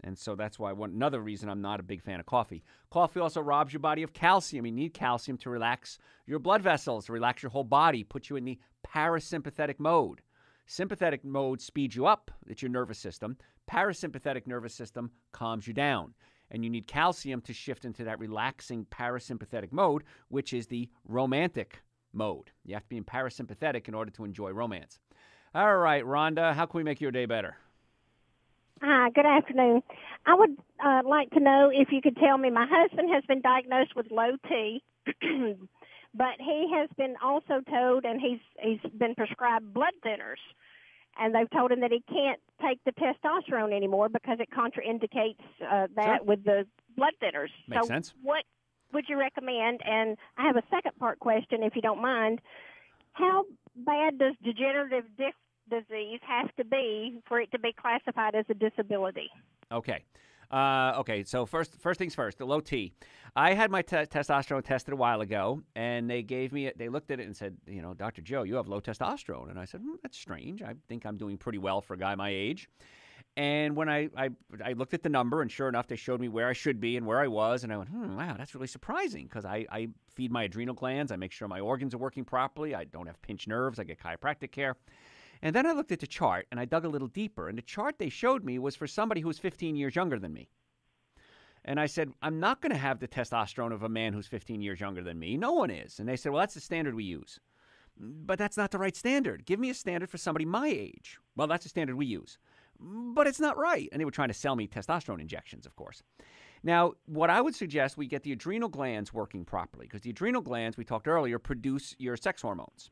And so that's why another reason I'm not a big fan of coffee. Coffee also robs your body of calcium. You need calcium to relax your blood vessels, to relax your whole body, put you in the parasympathetic mode. Sympathetic mode speeds you up. It's your nervous system. Parasympathetic nervous system calms you down. And you need calcium to shift into that relaxing parasympathetic mode, which is the romantic mode. You have to be in parasympathetic in order to enjoy romance. All right, Rhonda, how can we make your day better? Hi, good afternoon. I would like to know if you could tell me, my husband has been diagnosed with low T, but he has been also told, and he's been prescribed blood thinners, and they've told him that he can't take the testosterone anymore because it contraindicates that with the blood thinners. Makes sense. What would you recommend? And I have a second part question, if you don't mind. How bad does degenerative disc disease have to be for it to be classified as a disability? Okay. So first things first, the low T. I had my testosterone tested a while ago, and they looked at it and said, Dr. Joe, you have low testosterone. And I said, that's strange. I think I'm doing pretty well for a guy my age. And when I looked at the number, and sure enough, they showed me where I should be and where I was, and I went, wow, that's really surprising, because I feed my adrenal glands, I make sure my organs are working properly, I don't have pinched nerves, I get chiropractic care. And then I looked at the chart, and I dug a little deeper, and the chart they showed me was for somebody who was 15 years younger than me. And I said, I'm not going to have the testosterone of a man who's 15 years younger than me. No one is. And they said, well, that's the standard we use. But that's not the right standard. Give me a standard for somebody my age. Well, that's the standard we use. But it's not right. And they were trying to sell me testosterone injections, of course. Now, what I would suggest, we get the adrenal glands working properly, because the adrenal glands, we talked earlier, produce your sex hormones.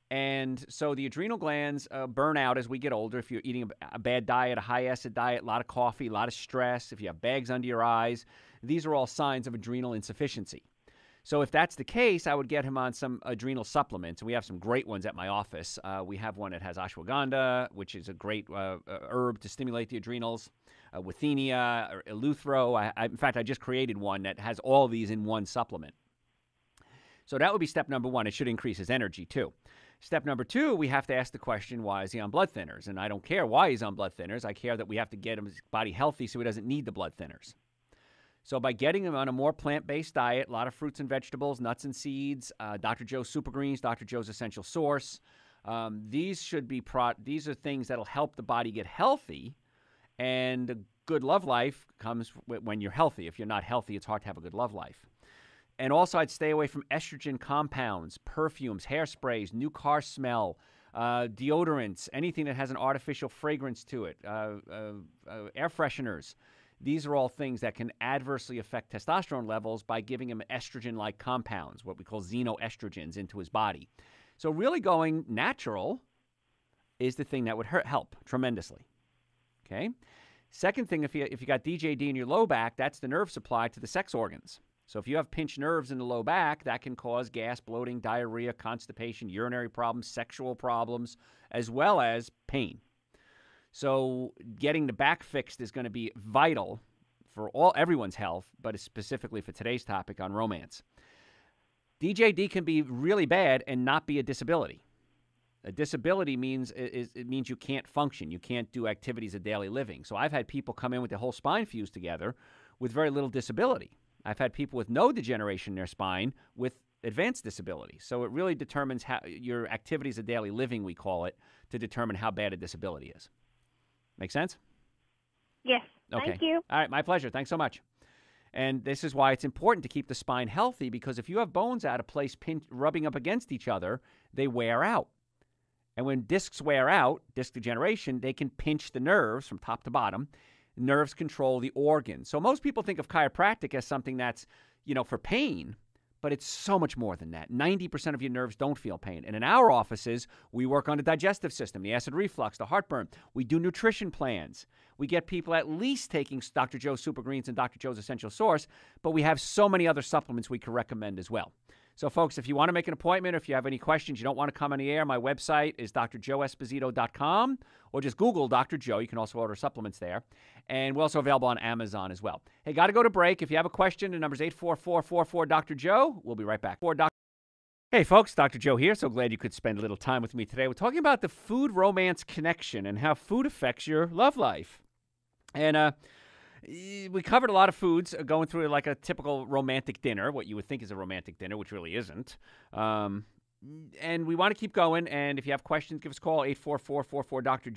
And so the adrenal glands burn out as we get older. If you're eating a bad diet, a high-acid diet, a lot of coffee, a lot of stress, if you have bags under your eyes, these are all signs of adrenal insufficiency. So if that's the case, I would get him on some adrenal supplements. We have some great ones at my office. We have one that has ashwagandha, which is a great herb to stimulate the adrenals, withenia, or eleuthero. In fact, I just created one that has all these in one supplement. So that would be step number one. It should increase his energy, too. Step number two, we have to ask the question, why is he on blood thinners? And I don't care why he's on blood thinners. I care that we have to get his body healthy so he doesn't need the blood thinners. So by getting him on a more plant-based diet, a lot of fruits and vegetables, nuts and seeds, Dr. Joe's Super Greens, Dr. Joe's Essential Source, these are things that'll help the body get healthy, and a good love life comes when you're healthy. If you're not healthy, it's hard to have a good love life. And also, I'd stay away from estrogen compounds, perfumes, hairsprays, new car smell, deodorants, anything that has an artificial fragrance to it, air fresheners. These are all things that can adversely affect testosterone levels by giving him estrogen-like compounds, what we call xenoestrogens, into his body. So really going natural is the thing that would help tremendously. Okay? Second thing, if you got DJD in your low back, that's the nerve supply to the sex organs. So if you have pinched nerves in the low back, that can cause gas, bloating, diarrhea, constipation, urinary problems, sexual problems, as well as pain. So getting the back fixed is going to be vital for everyone's health, but specifically for today's topic on romance. DJD can be really bad and not be a disability. A disability means you can't function. You can't do activities of daily living. So I've had people come in with their whole spine fused together with very little disability. I've had people with no degeneration in their spine with advanced disability. So it really determines how your activities of daily living, we call it, to determine how bad a disability is. Make sense? Yes. Okay. Thank you. All right. My pleasure. Thanks so much. And this is why it's important to keep the spine healthy, because if you have bones out of place rubbing up against each other, they wear out. And when discs wear out, disc degeneration, they can pinch the nerves from top to bottom. Nerves control the organs. So most people think of chiropractic as something that's, for pain, but it's so much more than that. 90% of your nerves don't feel pain. And in our offices, we work on the digestive system, the acid reflux, the heartburn. We do nutrition plans. We get people at least taking Dr. Joe's Super Greens and Dr. Joe's Essential Source, but we have so many other supplements we can recommend as well. So, folks, if you want to make an appointment, or if you have any questions, you don't want to come on the air, my website is drjoeesposito.com, or just Google Dr. Joe. You can also order supplements there. And we're also available on Amazon as well. Hey, got to go to break. If you have a question, the number's 844-44-Dr. We'll be right back. Hey, folks, Dr. Joe here. So glad you could spend a little time with me today. We're talking about the food-romance connection and how food affects your love life. And we covered a lot of foods going through like a typical romantic dinner, what you would think is a romantic dinner, which really isn't. And we want to keep going. And if you have questions, give us a call, 844-44-Dr.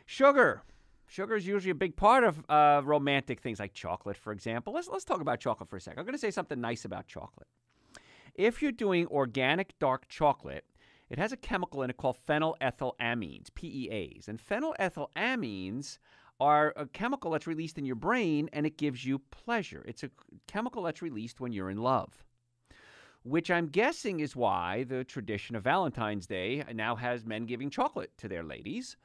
Sugar. Sugar is usually a big part of romantic things like chocolate, for example. Let's talk about chocolate for a second. I'm going to say something nice about chocolate. If you're doing organic dark chocolate, it has a chemical in it called phenylethylamines, PEAs. And phenylethylamines are a chemical that's released in your brain, and it gives you pleasure. It's a chemical that's released when you're in love, which I'm guessing is why the tradition of Valentine's Day now has men giving chocolate to their ladies.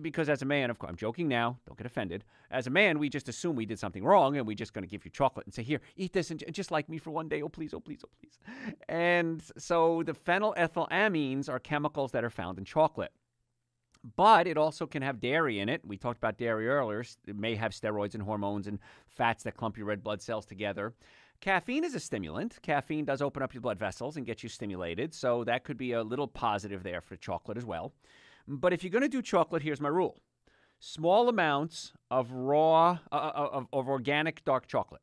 Because as a man, of course, I'm joking now, don't get offended. As a man, we just assume we did something wrong, and we're just going to give you chocolate and say, here, eat this, and just like me for one day, oh please, oh please, oh please. And so the phenylethylamines are chemicals that are found in chocolate. But it also can have dairy in it. We talked about dairy earlier. It may have steroids and hormones and fats that clump your red blood cells together. Caffeine is a stimulant. Caffeine does open up your blood vessels and get you stimulated, so that could be a little positive there for chocolate as well. But if you're going to do chocolate, here's my rule. Small amounts of raw, of organic dark chocolate.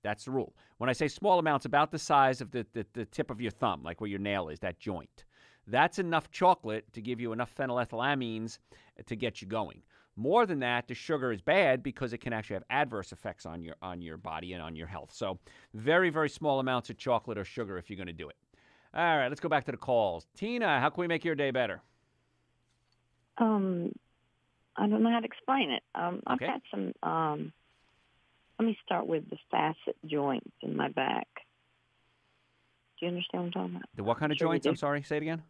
That's the rule. When I say small amounts, about the size of the tip of your thumb, like where your nail is, that joint. That's enough chocolate to give you enough phenylethylamines to get you going. More than that, the sugar is bad because it can actually have adverse effects on your body and on your health. So very, very small amounts of chocolate or sugar if you're going to do it. All right, let's go back to the calls. Tina, how can we make your day better? I don't know how to explain it. I've Okay. got some, let me start with the facet joints in my back. Do you understand what I'm talking about? The what kind of Sure you joints? do. I'm sorry, say it again.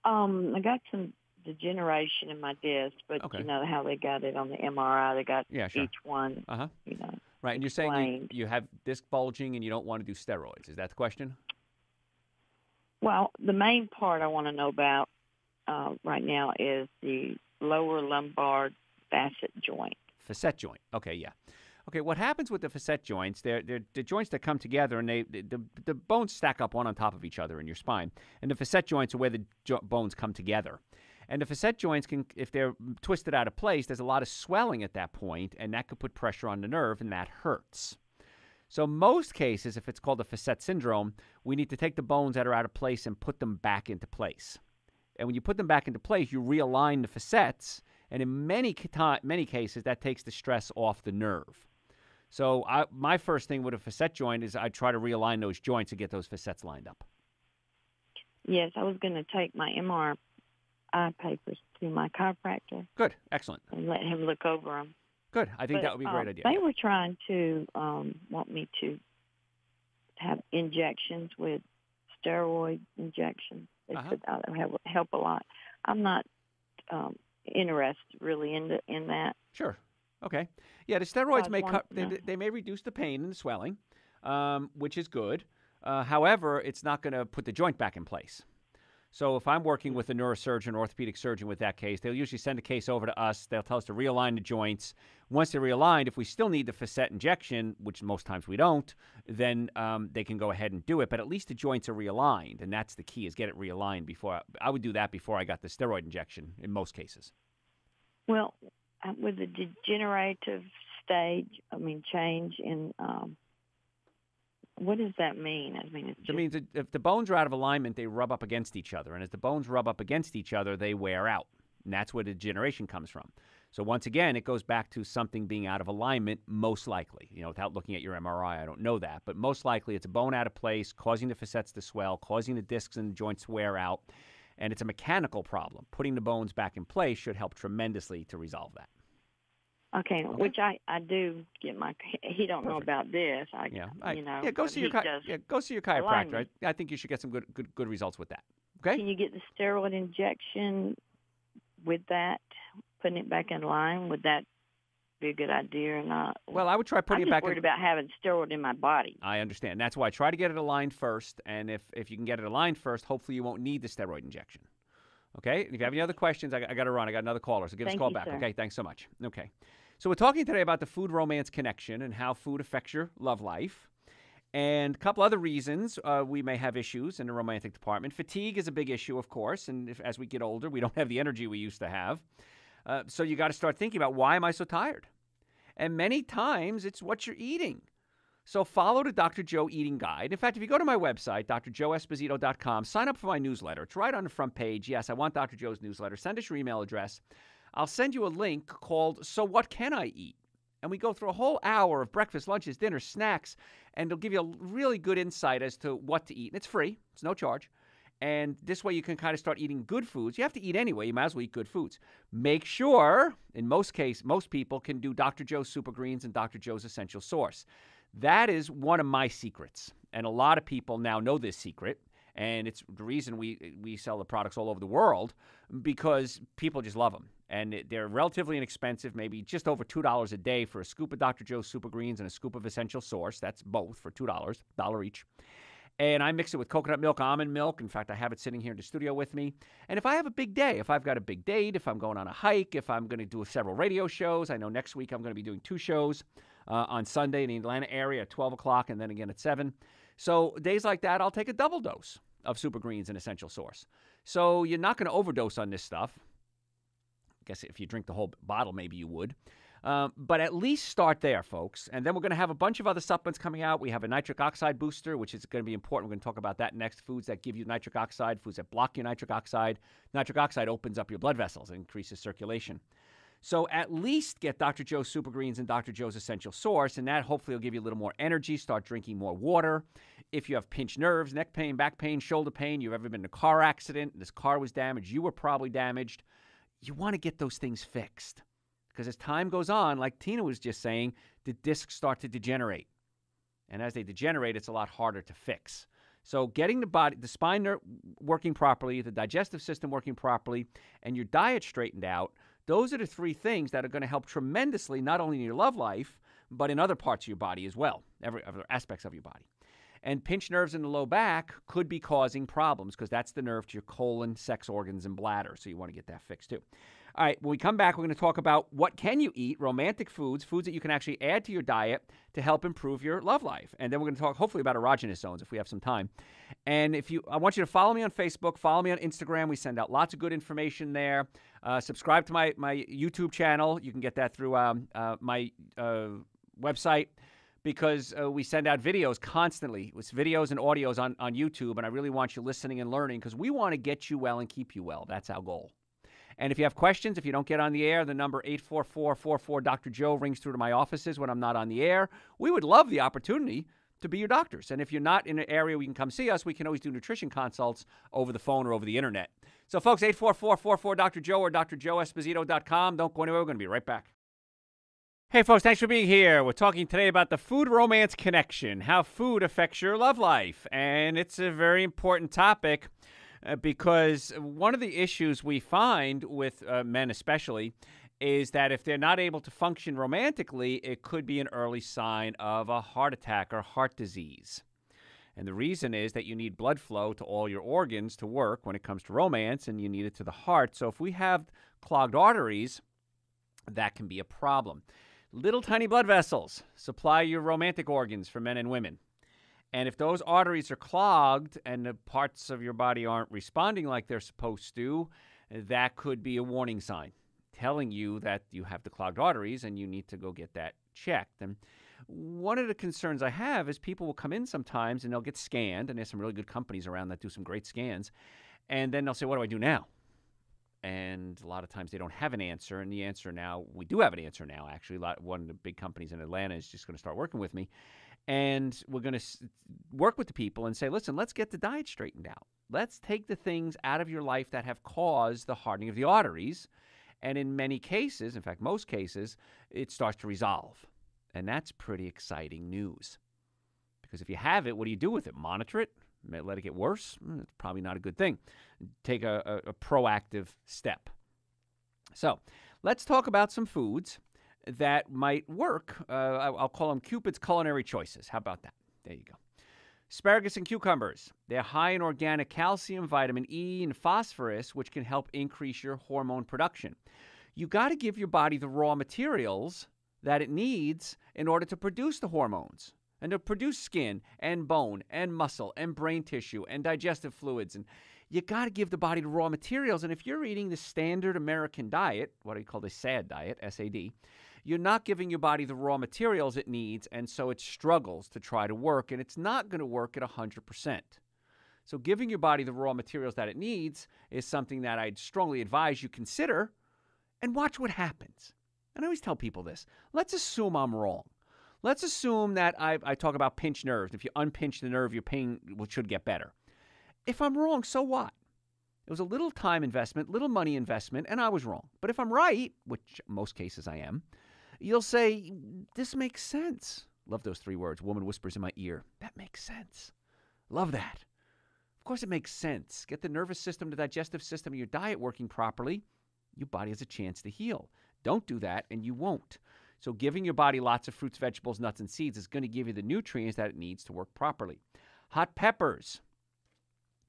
I got some degeneration in my disc, but Okay. you know how they got it on the MRI. They got Yeah, sure. each one, Uh-huh. you know. Right, and you're saying explained. you have disc bulging and you don't want to do steroids. Is that the question? Well, the main part I want to know about right now is the lower lumbar facet joint. Facet joint. Okay, yeah. Okay, what happens with the facet joints, they're the joints that come together, and the bones stack up one on top of each other in your spine. And the facet joints are where the bones come together. And the facet joints can, if they're twisted out of place, there's a lot of swelling at that point, and that could put pressure on the nerve, and that hurts. So most cases, if it's called a facet syndrome, we need to take the bones that are out of place and put them back into place. And when you put them back into place, you realign the facets, and in many cases, that takes the stress off the nerve. So my first thing with a facet joint is I try to realign those joints and get those facets lined up. Yes, I was going to take my MRI papers to my chiropractor Good. Excellent. and let him look over them. Good. I think that would be a great idea. They were trying to want me to have injections with steroid injections. They said that would help a lot. I'm not interested really in that. Sure. Okay. Yeah, the steroids So they may reduce the pain and the swelling, which is good. However, it's not going to put the joint back in place. So if I'm working with a neurosurgeon, orthopedic surgeon with that case, they'll usually send a case over to us. They'll tell us to realign the joints. Once they're realigned, if we still need the facet injection, which most times we don't, then they can go ahead and do it. But at least the joints are realigned, and that's the key, is get it realigned before. I would do that before I got the steroid injection in most cases. Well, with the degenerative change in what does that mean? I mean, It means that if the bones are out of alignment, they rub up against each other. And as the bones rub up against each other, they wear out. And that's where the degeneration comes from. So once again, it goes back to something being out of alignment, most likely. You know, without looking at your MRI, I don't know that. But most likely it's a bone out of place, causing the facets to swell, causing the discs and the joints to wear out. And it's a mechanical problem. Putting the bones back in place should help tremendously to resolve that. Okay, which I do get my. He don't know about this. Go see your chiropractor. I think you should get some good results with that. Okay. Can you get the steroid injection with that, putting it back in line? Would that be a good idea or not. Well, I would try putting I'm it back. I'm worried about having steroid in my body. I understand. That's why I try to get it aligned first, and if you can get it aligned first, hopefully you won't need the steroid injection. Okay? If you have any other questions, I got to run. I got another caller, so give us a call back. Sir. Okay? Thanks so much. Okay. So we're talking today about the food-romance connection and how food affects your love life. And a couple other reasons we may have issues in the romantic department. Fatigue is a big issue, of course, and as we get older, we don't have the energy we used to have. So you got to start thinking about, why am I so tired? And many times it's what you're eating. So follow the Dr. Joe eating guide. In fact, if you go to my website, drjoeesposito.com, sign up for my newsletter. It's right on the front page. Yes, I want Dr. Joe's newsletter. Send us your email address. I'll send you a link called So What Can I Eat? And we go through a whole hour of breakfast, lunches, dinners, snacks, and it'll give you a really good insight as to what to eat. And it's free. It's no charge. And this way you can kind of start eating good foods. You have to eat anyway. You might as well eat good foods. Make sure, in most cases, most people can do Dr. Joe's Super Greens and Dr. Joe's Essential Source. That is one of my secrets. And a lot of people now know this secret. And it's the reason we sell the products all over the world, because people just love them. And they're relatively inexpensive, maybe just over $2 a day for a scoop of Dr. Joe's Super Greens and a scoop of Essential Source. That's both for $2, $1 each. And I mix it with coconut milk, almond milk. In fact, I have it sitting here in the studio with me. And if I have a big day, if I've got a big date, if I'm going on a hike, if I'm going to do several radio shows, I know next week I'm going to be doing 2 shows on Sunday in the Atlanta area at 12 o'clock and then again at 7. So days like that, I'll take a double dose of Super Greens and Essential Source. So you're not going to overdose on this stuff. I guess if you drink the whole bottle, maybe you would. But at least start there, folks. And then we're going to have a bunch of other supplements coming out. We have a nitric oxide booster, which is going to be important. We're going to talk about that next. Foods that give you nitric oxide, foods that block your nitric oxide. Nitric oxide opens up your blood vessels and increases circulation. So at least get Dr. Joe's Super Greens and Dr. Joe's Essential Source, and that hopefully will give you a little more energy. Start drinking more water. If you have pinched nerves, neck pain, back pain, shoulder pain, you've ever been in a car accident, this car was damaged, you were probably damaged, you want to get those things fixed. Because as time goes on, like Tina was just saying, the discs start to degenerate. And as they degenerate, it's a lot harder to fix. So getting the body, the spine working properly, the digestive system working properly, and your diet straightened out, those are the 3 things that are going to help tremendously, not only in your love life, but in other parts of your body as well, every other aspects of your body. And pinched nerves in the low back could be causing problems because that's the nerve to your colon, sex organs, and bladder. So you want to get that fixed too. All right, when we come back, we're going to talk about what can you eat, romantic foods, foods that you can actually add to your diet to help improve your love life. And then we're going to talk hopefully about erogenous zones if we have some time. And I want you to follow me on Facebook, follow me on Instagram. We send out lots of good information there. Subscribe to my YouTube channel. You can get that through my website. Because we send out videos constantly. It's videos and audios on YouTube, and I really want you listening and learning because we want to get you well and keep you well. That's our goal. And if you have questions, if you don't get on the air, the number 844-44-Dr.Joe rings through to my offices when I'm not on the air. We would love the opportunity to be your doctors. And if you're not in an area where you can come see us, we can always do nutrition consults over the phone or over the internet. So, folks, 844-44-Dr.Joe or drjoeesposito.com. Don't go anywhere. We're going to be right back. Hey, folks, thanks for being here. We're talking today about the food-romance connection, how food affects your love life. And it's a very important topic because one of the issues we find with men especially is that if they're not able to function romantically, it could be an early sign of a heart attack or heart disease. And the reason is that you need blood flow to all your organs to work when it comes to romance, and you need it to the heart. So if we have clogged arteries, that can be a problem. Little tiny blood vessels supply your romantic organs for men and women. And if those arteries are clogged and the parts of your body aren't responding like they're supposed to, that could be a warning sign telling you that you have the clogged arteries and you need to go get that checked. And one of the concerns I have is people will come in sometimes and they'll get scanned, and there's some really good companies around that do some great scans, and then they'll say, what do I do now? And a lot of times they don't have an answer, and the answer now, we do have an answer now, actually. One of the big companies in Atlanta is just going to start working with me, and we're going to work with the people and say, listen, let's get the diet straightened out. Let's take the things out of your life that have caused the hardening of the arteries, and in many cases, in fact, most cases, it starts to resolve, and that's pretty exciting news. Because if you have it, what do you do with it? Monitor it? Let it get worse? It's probably not a good thing. Take a proactive step. So let's talk about some foods that might work. I'll call them Cupid's culinary choices. How about that? There you go. Asparagus and cucumbers. They're high in organic calcium, vitamin E, and phosphorus, which can help increase your hormone production. You got to give your body the raw materials that it needs in order to produce the hormones and to produce skin and bone and muscle and brain tissue and digestive fluids. And you got to give the body the raw materials. And if you're eating the standard American diet, what I call the SAD diet, S-A-D, you're not giving your body the raw materials it needs, and so it struggles to try to work, and it's not going to work at 100%. So giving your body the raw materials that it needs is something that I'd strongly advise you consider, and watch what happens. And I always tell people this. Let's assume I'm wrong. Let's assume that I talk about pinched nerves. If you unpinch the nerve, your pain should get better. If I'm wrong, so what? It was a little time investment, little money investment, and I was wrong. But if I'm right, which most cases I am, you'll say, this makes sense. Love those 3 words. Woman whispers in my ear. That makes sense. Love that. Of course it makes sense. Get the nervous system, the digestive system, and your diet working properly. Your body has a chance to heal. Don't do that, and you won't. So giving your body lots of fruits, vegetables, nuts, and seeds is going to give you the nutrients that it needs to work properly. Hot peppers.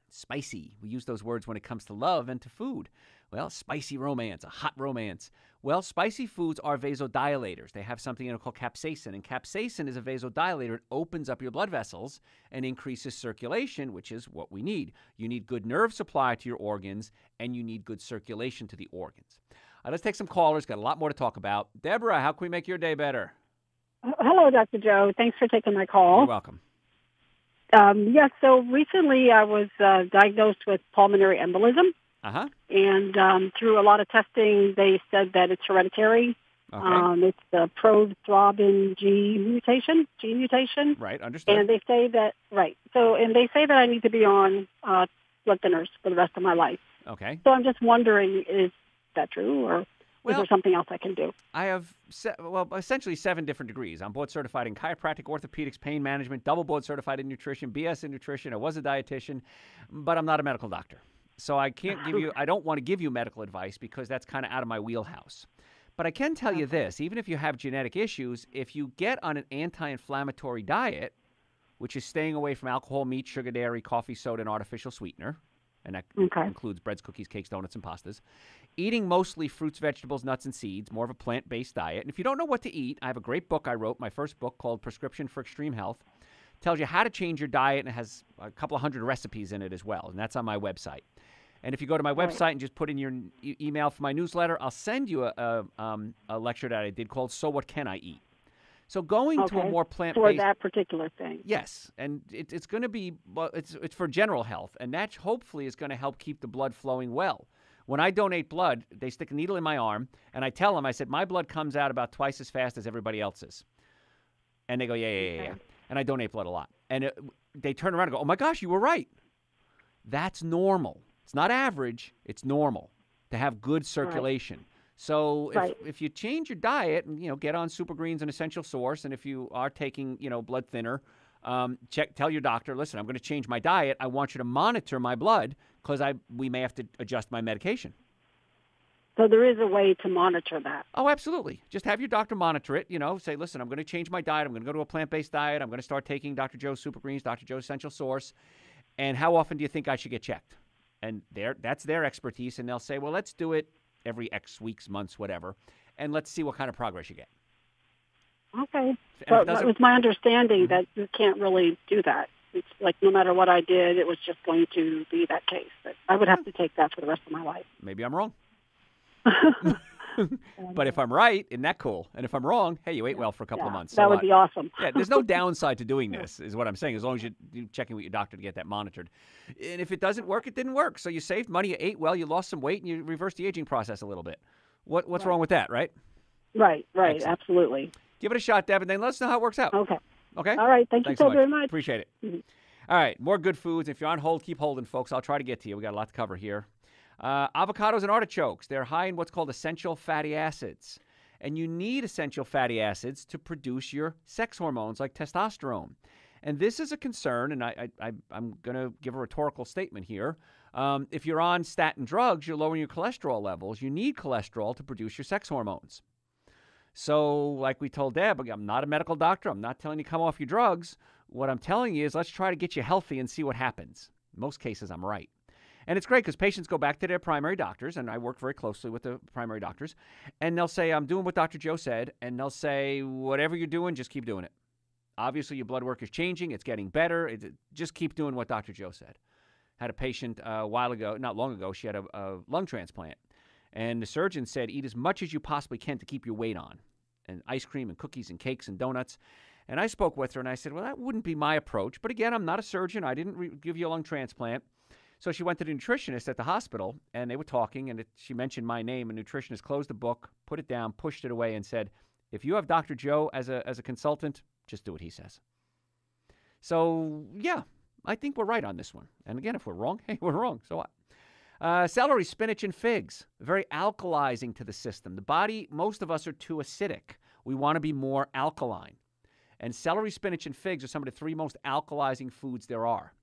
Spicy. We use those words when it comes to love and to food. Well, spicy romance, a hot romance. Well, spicy foods are vasodilators. They have something in it called capsaicin, and capsaicin is a vasodilator. It opens up your blood vessels and increases circulation, which is what we need. You need good nerve supply to your organs, and you need good circulation to the organs. Let's take some callers. Got a lot more to talk about. Deborah, how can we make your day better? Hello, Dr. Joe. Thanks for taking my call. You're welcome. Yes, so recently I was diagnosed with pulmonary embolism. Uh-huh. And through a lot of testing, they said that it's hereditary. Okay. It's the prothrombin gene mutation. Right, understood. And they say that, and they say that I need to be on blood thinners for the rest of my life. Okay. So I'm just wondering, is that true, or is there something else I can do? I have, essentially 7 different degrees. I'm board certified in chiropractic, orthopedics, pain management, double board certified in nutrition, BS in nutrition. I was a dietitian, but I'm not a medical doctor. So I can't give you, I don't want to give you medical advice because that's kind of out of my wheelhouse. But I can tell you this, even if you have genetic issues, if you get on an anti-inflammatory diet, which is staying away from alcohol, meat, sugar, dairy, coffee, soda, and artificial sweetener, and that includes breads, cookies, cakes, donuts, and pastas, eating mostly fruits, vegetables, nuts, and seeds, more of a plant-based diet. And if you don't know what to eat, I have a great book I wrote, my first book called Prescription for Extreme Health. Tells you how to change your diet, and it has a couple of hundred recipes in it as well, and that's on my website. And if you go to my website and just put in your email for my newsletter, I'll send you a lecture that I did called So What Can I Eat? So going to a more plant-based... For that particular thing. Yes, and it's going to be, it's for general health, and that hopefully is going to help keep the blood flowing well. When I donate blood, they stick a needle in my arm, and I tell them, I said, my blood comes out about twice as fast as everybody else's. And they go, yeah. And I donate blood a lot. And they turn around and go, oh my gosh, you were right. That's normal. It's not average. It's normal to have good circulation. Right. So if you change your diet and, get on Super Greens and Essential Source, and if you are taking, blood thinner, tell your doctor, listen, I'm going to change my diet. I want you to monitor my blood because we may have to adjust my medication. So there is a way to monitor that. Oh, absolutely. Just have your doctor monitor it. Say, listen, I'm going to change my diet. I'm going to go to a plant-based diet. I'm going to start taking Dr. Joe's Super Greens, Dr. Joe's Essential Source. And how often do you think I should get checked? And that's their expertise. And they'll say, well, let's do it every X weeks, months, whatever. And let's see what kind of progress you get. Okay. But it was my understanding that you can't really do that. It's like no matter what I did, it was just going to be that case. But I would have to take that for the rest of my life. Maybe I'm wrong. But if I'm right, isn't that cool? And if I'm wrong, hey, you ate well for a couple of months. That would be awesome. Yeah, there's no downside to doing this, is what I'm saying, as long as you're checking with your doctor to get that monitored. And if it doesn't work, it didn't work. So you saved money, you ate well, you lost some weight, and you reversed the aging process a little bit. What's wrong with that, right? Right, excellent. Absolutely. Give it a shot, Deb, and then let us know how it works out. Okay. Okay? All right. Thanks so very much. Appreciate it. Mm-hmm. All right, more good foods. If you're on hold, keep holding, folks. I'll try to get to you. We got a lot to cover here. Avocados and artichokes. They're high in what's called essential fatty acids. And you need essential fatty acids to produce your sex hormones like testosterone. And this is a concern, and I'm going to give a rhetorical statement here. If you're on statin drugs, you're lowering your cholesterol levels. You need cholesterol to produce your sex hormones. So like we told Deb, I'm not a medical doctor. I'm not telling you to come off your drugs. What I'm telling you is let's try to get you healthy and see what happens. In most cases, I'm right. And it's great because patients go back to their primary doctors, and I work very closely with the primary doctors, and they'll say, I'm doing what Dr. Joe said, and they'll say, whatever you're doing, just keep doing it. Obviously, your blood work is changing. It's getting better. Just keep doing what Dr. Joe said. Had a patient a while ago, not long ago, she had a lung transplant, and the surgeon said, eat as much as you possibly can to keep your weight on, and ice cream and cookies and cakes and donuts. And I spoke with her, and I said, well, that wouldn't be my approach. But again, I'm not a surgeon. I didn't give you a lung transplant. So she went to the nutritionist at the hospital, and they were talking, and she mentioned my name. And the nutritionist closed the book, put it down, pushed it away, and said, if you have Dr. Joe as a consultant, just do what he says. So, yeah, I think we're right on this one. And again, if we're wrong, hey, we're wrong. So what? Celery, spinach, and figs, very alkalizing to the system. The body, most of us are too acidic. We want to be more alkaline. And celery, spinach, and figs are some of the 3 most alkalizing foods there are.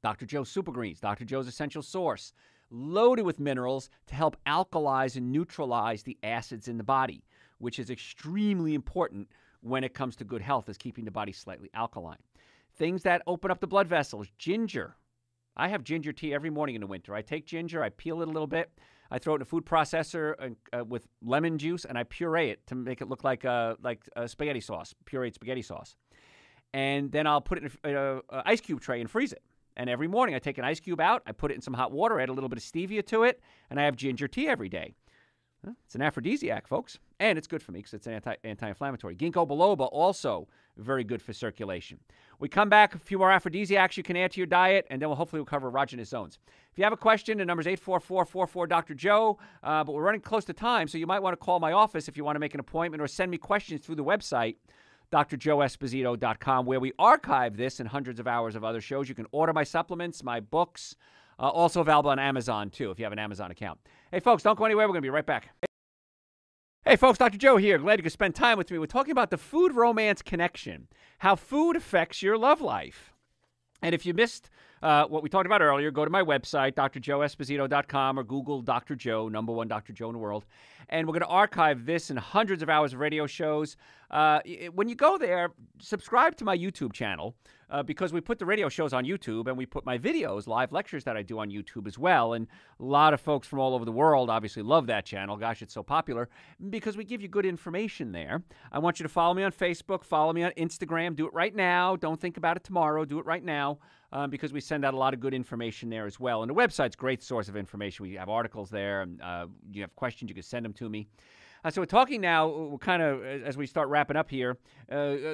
Dr. Joe's Super Greens, Dr. Joe's Essential Source, loaded with minerals to help alkalize and neutralize the acids in the body, which is extremely important when it comes to good health, is keeping the body slightly alkaline. Things that open up the blood vessels, ginger. I have ginger tea every morning in the winter. I take ginger, I peel it a little bit, I throw it in a food processor with lemon juice, and I puree it to make it look like a spaghetti sauce, pureed spaghetti sauce. And then I'll put it in an ice cube tray and freeze it. And every morning I take an ice cube out, I put it in some hot water, add a little bit of stevia to it, and I have ginger tea every day. It's an aphrodisiac, folks, and it's good for me because it's an anti-inflammatory. Ginkgo biloba, also very good for circulation. We come back, a few more aphrodisiacs you can add to your diet, and then we'll hopefully cover erogenous zones. If you have a question, the number is 844-44-Dr.Joe, but we're running close to time, so you might want to call my office if you want to make an appointment or send me questions through the website, drjoeesposito.com, where we archive this and hundreds of hours of other shows. You can order my supplements, my books, also available on Amazon, too, if you have an Amazon account. Hey, folks, don't go anywhere. We're going to be right back. Hey, folks, Dr. Joe here. Glad you could spend time with me. We're talking about the food-romance connection, how food affects your love life. And if you missed what we talked about earlier, go to my website, drjoeesposito.com, or Google Dr. Joe, number 1 Dr. Joe in the world. And we're going to archive this and hundreds of hours of radio shows. When you go there, subscribe to my YouTube channel because we put the radio shows on YouTube and we put my videos, live lectures that I do on YouTube as well. And a lot of folks from all over the world obviously love that channel. Gosh, it's so popular because we give you good information there. I want you to follow me on Facebook, follow me on Instagram. Do it right now. Don't think about it tomorrow. Do it right now. Because we send out a lot of good information there as well. And the website's a great source of information. We have articles there. And, you have questions, you can send them to me. So we're talking now, we're kind of, as we start wrapping up here,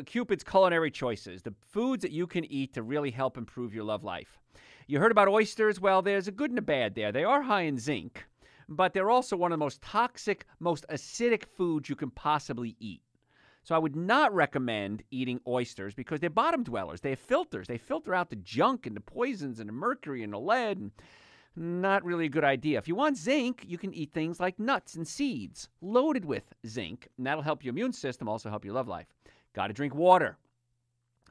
Cupid's culinary choices, the foods that you can eat to really help improve your love life. You heard about oysters. Well, there's a good and a bad there. They are high in zinc, but they're also one of the most toxic, most acidic foods you can possibly eat. So I would not recommend eating oysters because they're bottom dwellers. They have filters. They filter out the junk and the poisons and the mercury and the lead. And not really a good idea. If you want zinc, you can eat things like nuts and seeds loaded with zinc, and that'll help your immune system, also help your love life. Got to drink water.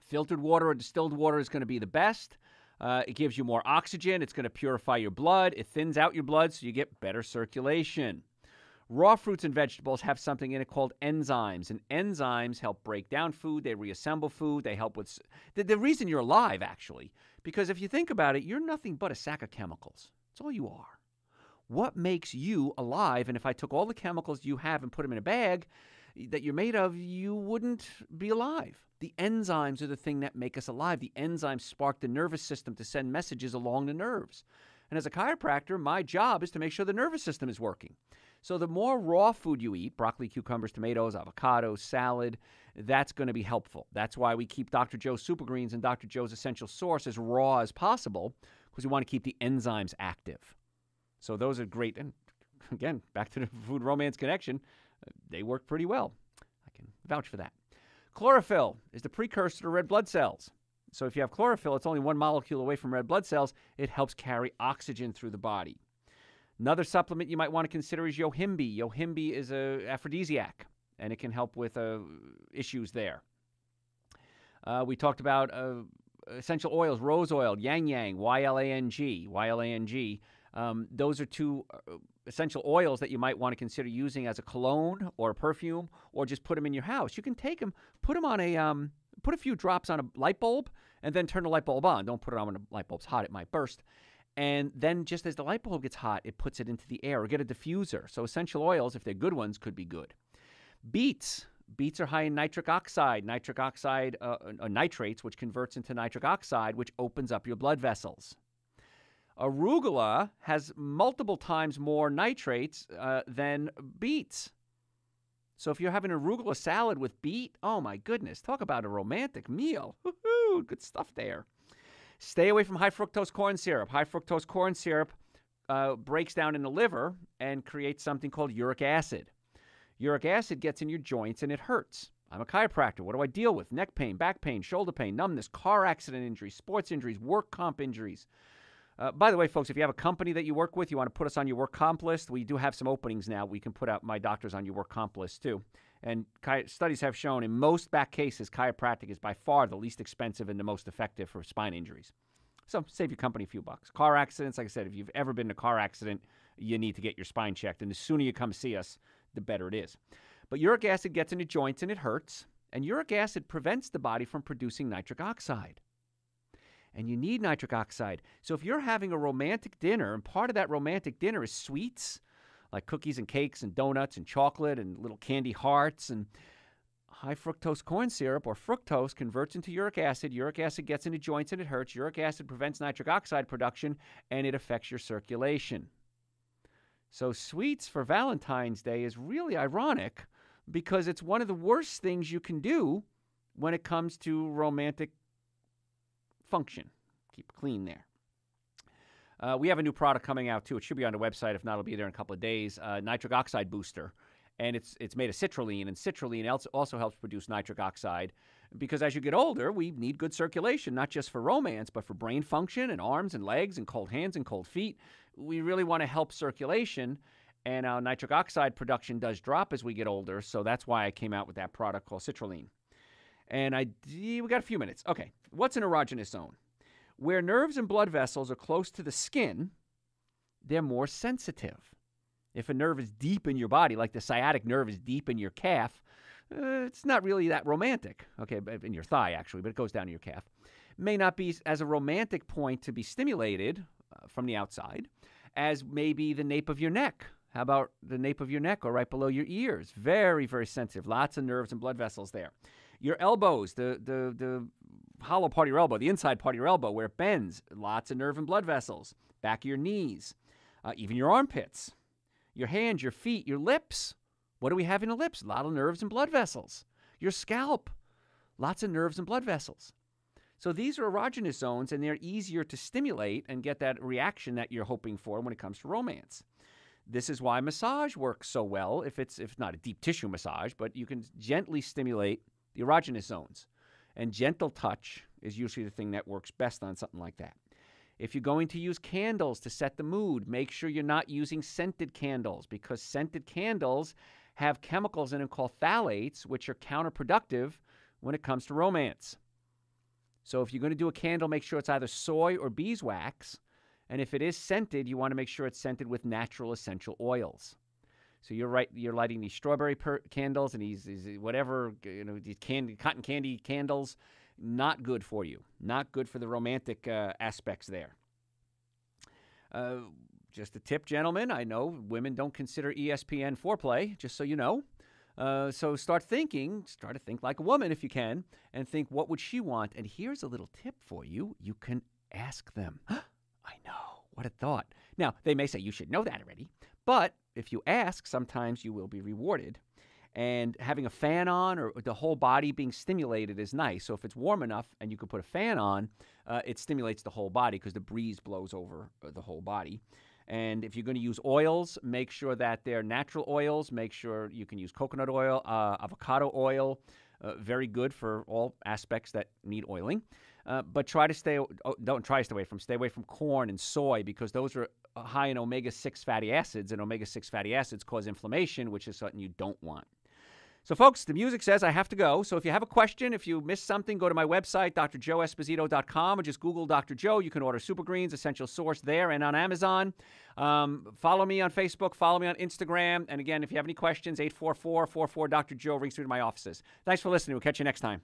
Filtered water or distilled water is going to be the best. It gives you more oxygen. It's going to purify your blood. It thins out your blood so you get better circulation. Raw fruits and vegetables have something in it called enzymes, and enzymes help break down food. They reassemble food. They help with the reason you're alive, actually, because if you think about it, you're nothing but a sack of chemicals. That's all you are. What makes you alive? And if I took all the chemicals you have and put them in a bag that you're made of, you wouldn't be alive. The enzymes are the thing that make us alive. The enzymes spark the nervous system to send messages along the nerves. And as a chiropractor, my job is to make sure the nervous system is working. So the more raw food you eat, broccoli, cucumbers, tomatoes, avocados, salad, that's going to be helpful. That's why we keep Dr. Joe's Super Greens and Dr. Joe's Essential Source as raw as possible, because we want to keep the enzymes active. So those are great. And again, back to the food romance connection, they work pretty well. I can vouch for that. Chlorophyll is the precursor to red blood cells. So if you have chlorophyll, it's only one molecule away from red blood cells. It helps carry oxygen through the body. Another supplement you might want to consider is Yohimbe. Yohimbe is an aphrodisiac, and it can help with issues there. We talked about essential oils, rose oil, yang yang, YLANG. YLANG Those are two essential oils that you might want to consider using as a cologne or a perfume, or just put them in your house. You can take them, put them on put a few drops on a light bulb, and then turn the light bulb on. Don't put it on when the light bulb's hot; it might burst. And then just as the light bulb gets hot, it puts it into the air, or get a diffuser. So essential oils, if they're good ones, could be good. Beets. Beets are high in nitric oxide. Nitric oxide, nitrates, which converts into nitric oxide, which opens up your blood vessels. Arugula has multiple times more nitrates than beets. So if you're having arugula salad with beet, oh my goodness, talk about a romantic meal. Woo-hoo, good stuff there. Stay away from high fructose corn syrup. High fructose corn syrup breaks down in the liver and creates something called uric acid. Uric acid gets in your joints and it hurts. I'm a chiropractor. What do I deal with? Neck pain, back pain, shoulder pain, numbness, car accident injuries, sports injuries, work comp injuries. By the way, folks, if you have a company that you work with, you want to put us on your work comp list, we do have some openings now. We can put out my doctors on your work comp list, too. And studies have shown in most back cases, chiropractic is by far the least expensive and the most effective for spine injuries. So save your company a few bucks. Car accidents, like I said, if you've ever been in a car accident, you need to get your spine checked. And the sooner you come see us, the better it is. But uric acid gets into joints and it hurts. And uric acid prevents the body from producing nitric oxide. And you need nitric oxide. So if you're having a romantic dinner, and part of that romantic dinner is sweets, like cookies and cakes and donuts and chocolate and little candy hearts, and high fructose corn syrup or fructose converts into uric acid. Uric acid gets into joints and it hurts. Uric acid prevents nitric oxide production, and it affects your circulation. So sweets for Valentine's Day is really ironic because it's one of the worst things you can do when it comes to romantic function. Keep it clean there. We have a new product coming out, too. It should be on the website. If not, it'll be there in a couple of days. Nitric oxide booster. And it's made of citrulline. And citrulline also helps produce nitric oxide because as you get older, we need good circulation, not just for romance, but for brain function and arms and legs and cold hands and cold feet. We really want to help circulation. And our nitric oxide production does drop as we get older. So that's why I came out with that product called citrulline. And we got a few minutes. Okay, what's an erogenous zone? Where nerves and blood vessels are close to the skin, they're more sensitive. If a nerve is deep in your body, like the sciatic nerve is deep in your calf, it's not really that romantic. Okay, in your thigh, actually, but it goes down to your calf. May not be as a romantic point to be stimulated from the outside as maybe the nape of your neck. How about the nape of your neck or right below your ears? Very, very sensitive. Lots of nerves and blood vessels there. Your elbows, the hollow part of your elbow, the inside part of your elbow where it bends, lots of nerve and blood vessels. Back of your knees, even your armpits, your hands, your feet, your lips. What do we have in the lips? A lot of nerves and blood vessels. Your scalp, lots of nerves and blood vessels. So these are erogenous zones, and they're easier to stimulate and get that reaction that you're hoping for when it comes to romance. This is why massage works so well, if not a deep tissue massage, but you can gently stimulate the erogenous zones. And gentle touch is usually the thing that works best on something like that. If you're going to use candles to set the mood, make sure you're not using scented candles because scented candles have chemicals in them called phthalates, which are counterproductive when it comes to romance. So if you're going to do a candle, make sure it's either soy or beeswax. And if it is scented, you want to make sure it's scented with natural essential oils. So you're lighting these strawberry candles and these whatever, these cotton candy candles. Not good for you. Not good for the romantic aspects there. Just a tip, gentlemen. I know women don't consider ESPN foreplay, just so you know. So start to think like a woman if you can, and think what would she want. And here's a little tip for you. You can ask them. I know. What a thought. Now, they may say you should know that already, but if you ask, sometimes you will be rewarded. And having a fan on or the whole body being stimulated is nice. So if it's warm enough and you can put a fan on, it stimulates the whole body because the breeze blows over the whole body. And if you're going to use oils, make sure that they're natural oils. Make sure you can use coconut oil, avocado oil. Very good for all aspects that need oiling. But stay away from corn and soy because those are high in omega-6 fatty acids, and omega-6 fatty acids cause inflammation, which is something you don't want. So, folks, the music says I have to go. So if you have a question, if you missed something, go to my website, drjoeesposito.com, or just Google Dr. Joe. You can order Super Greens, Essential Source there and on Amazon. Follow me on Facebook. Follow me on Instagram. And again, if you have any questions, 844-44-Dr. Joe rings through to my offices. Thanks for listening. We'll catch you next time.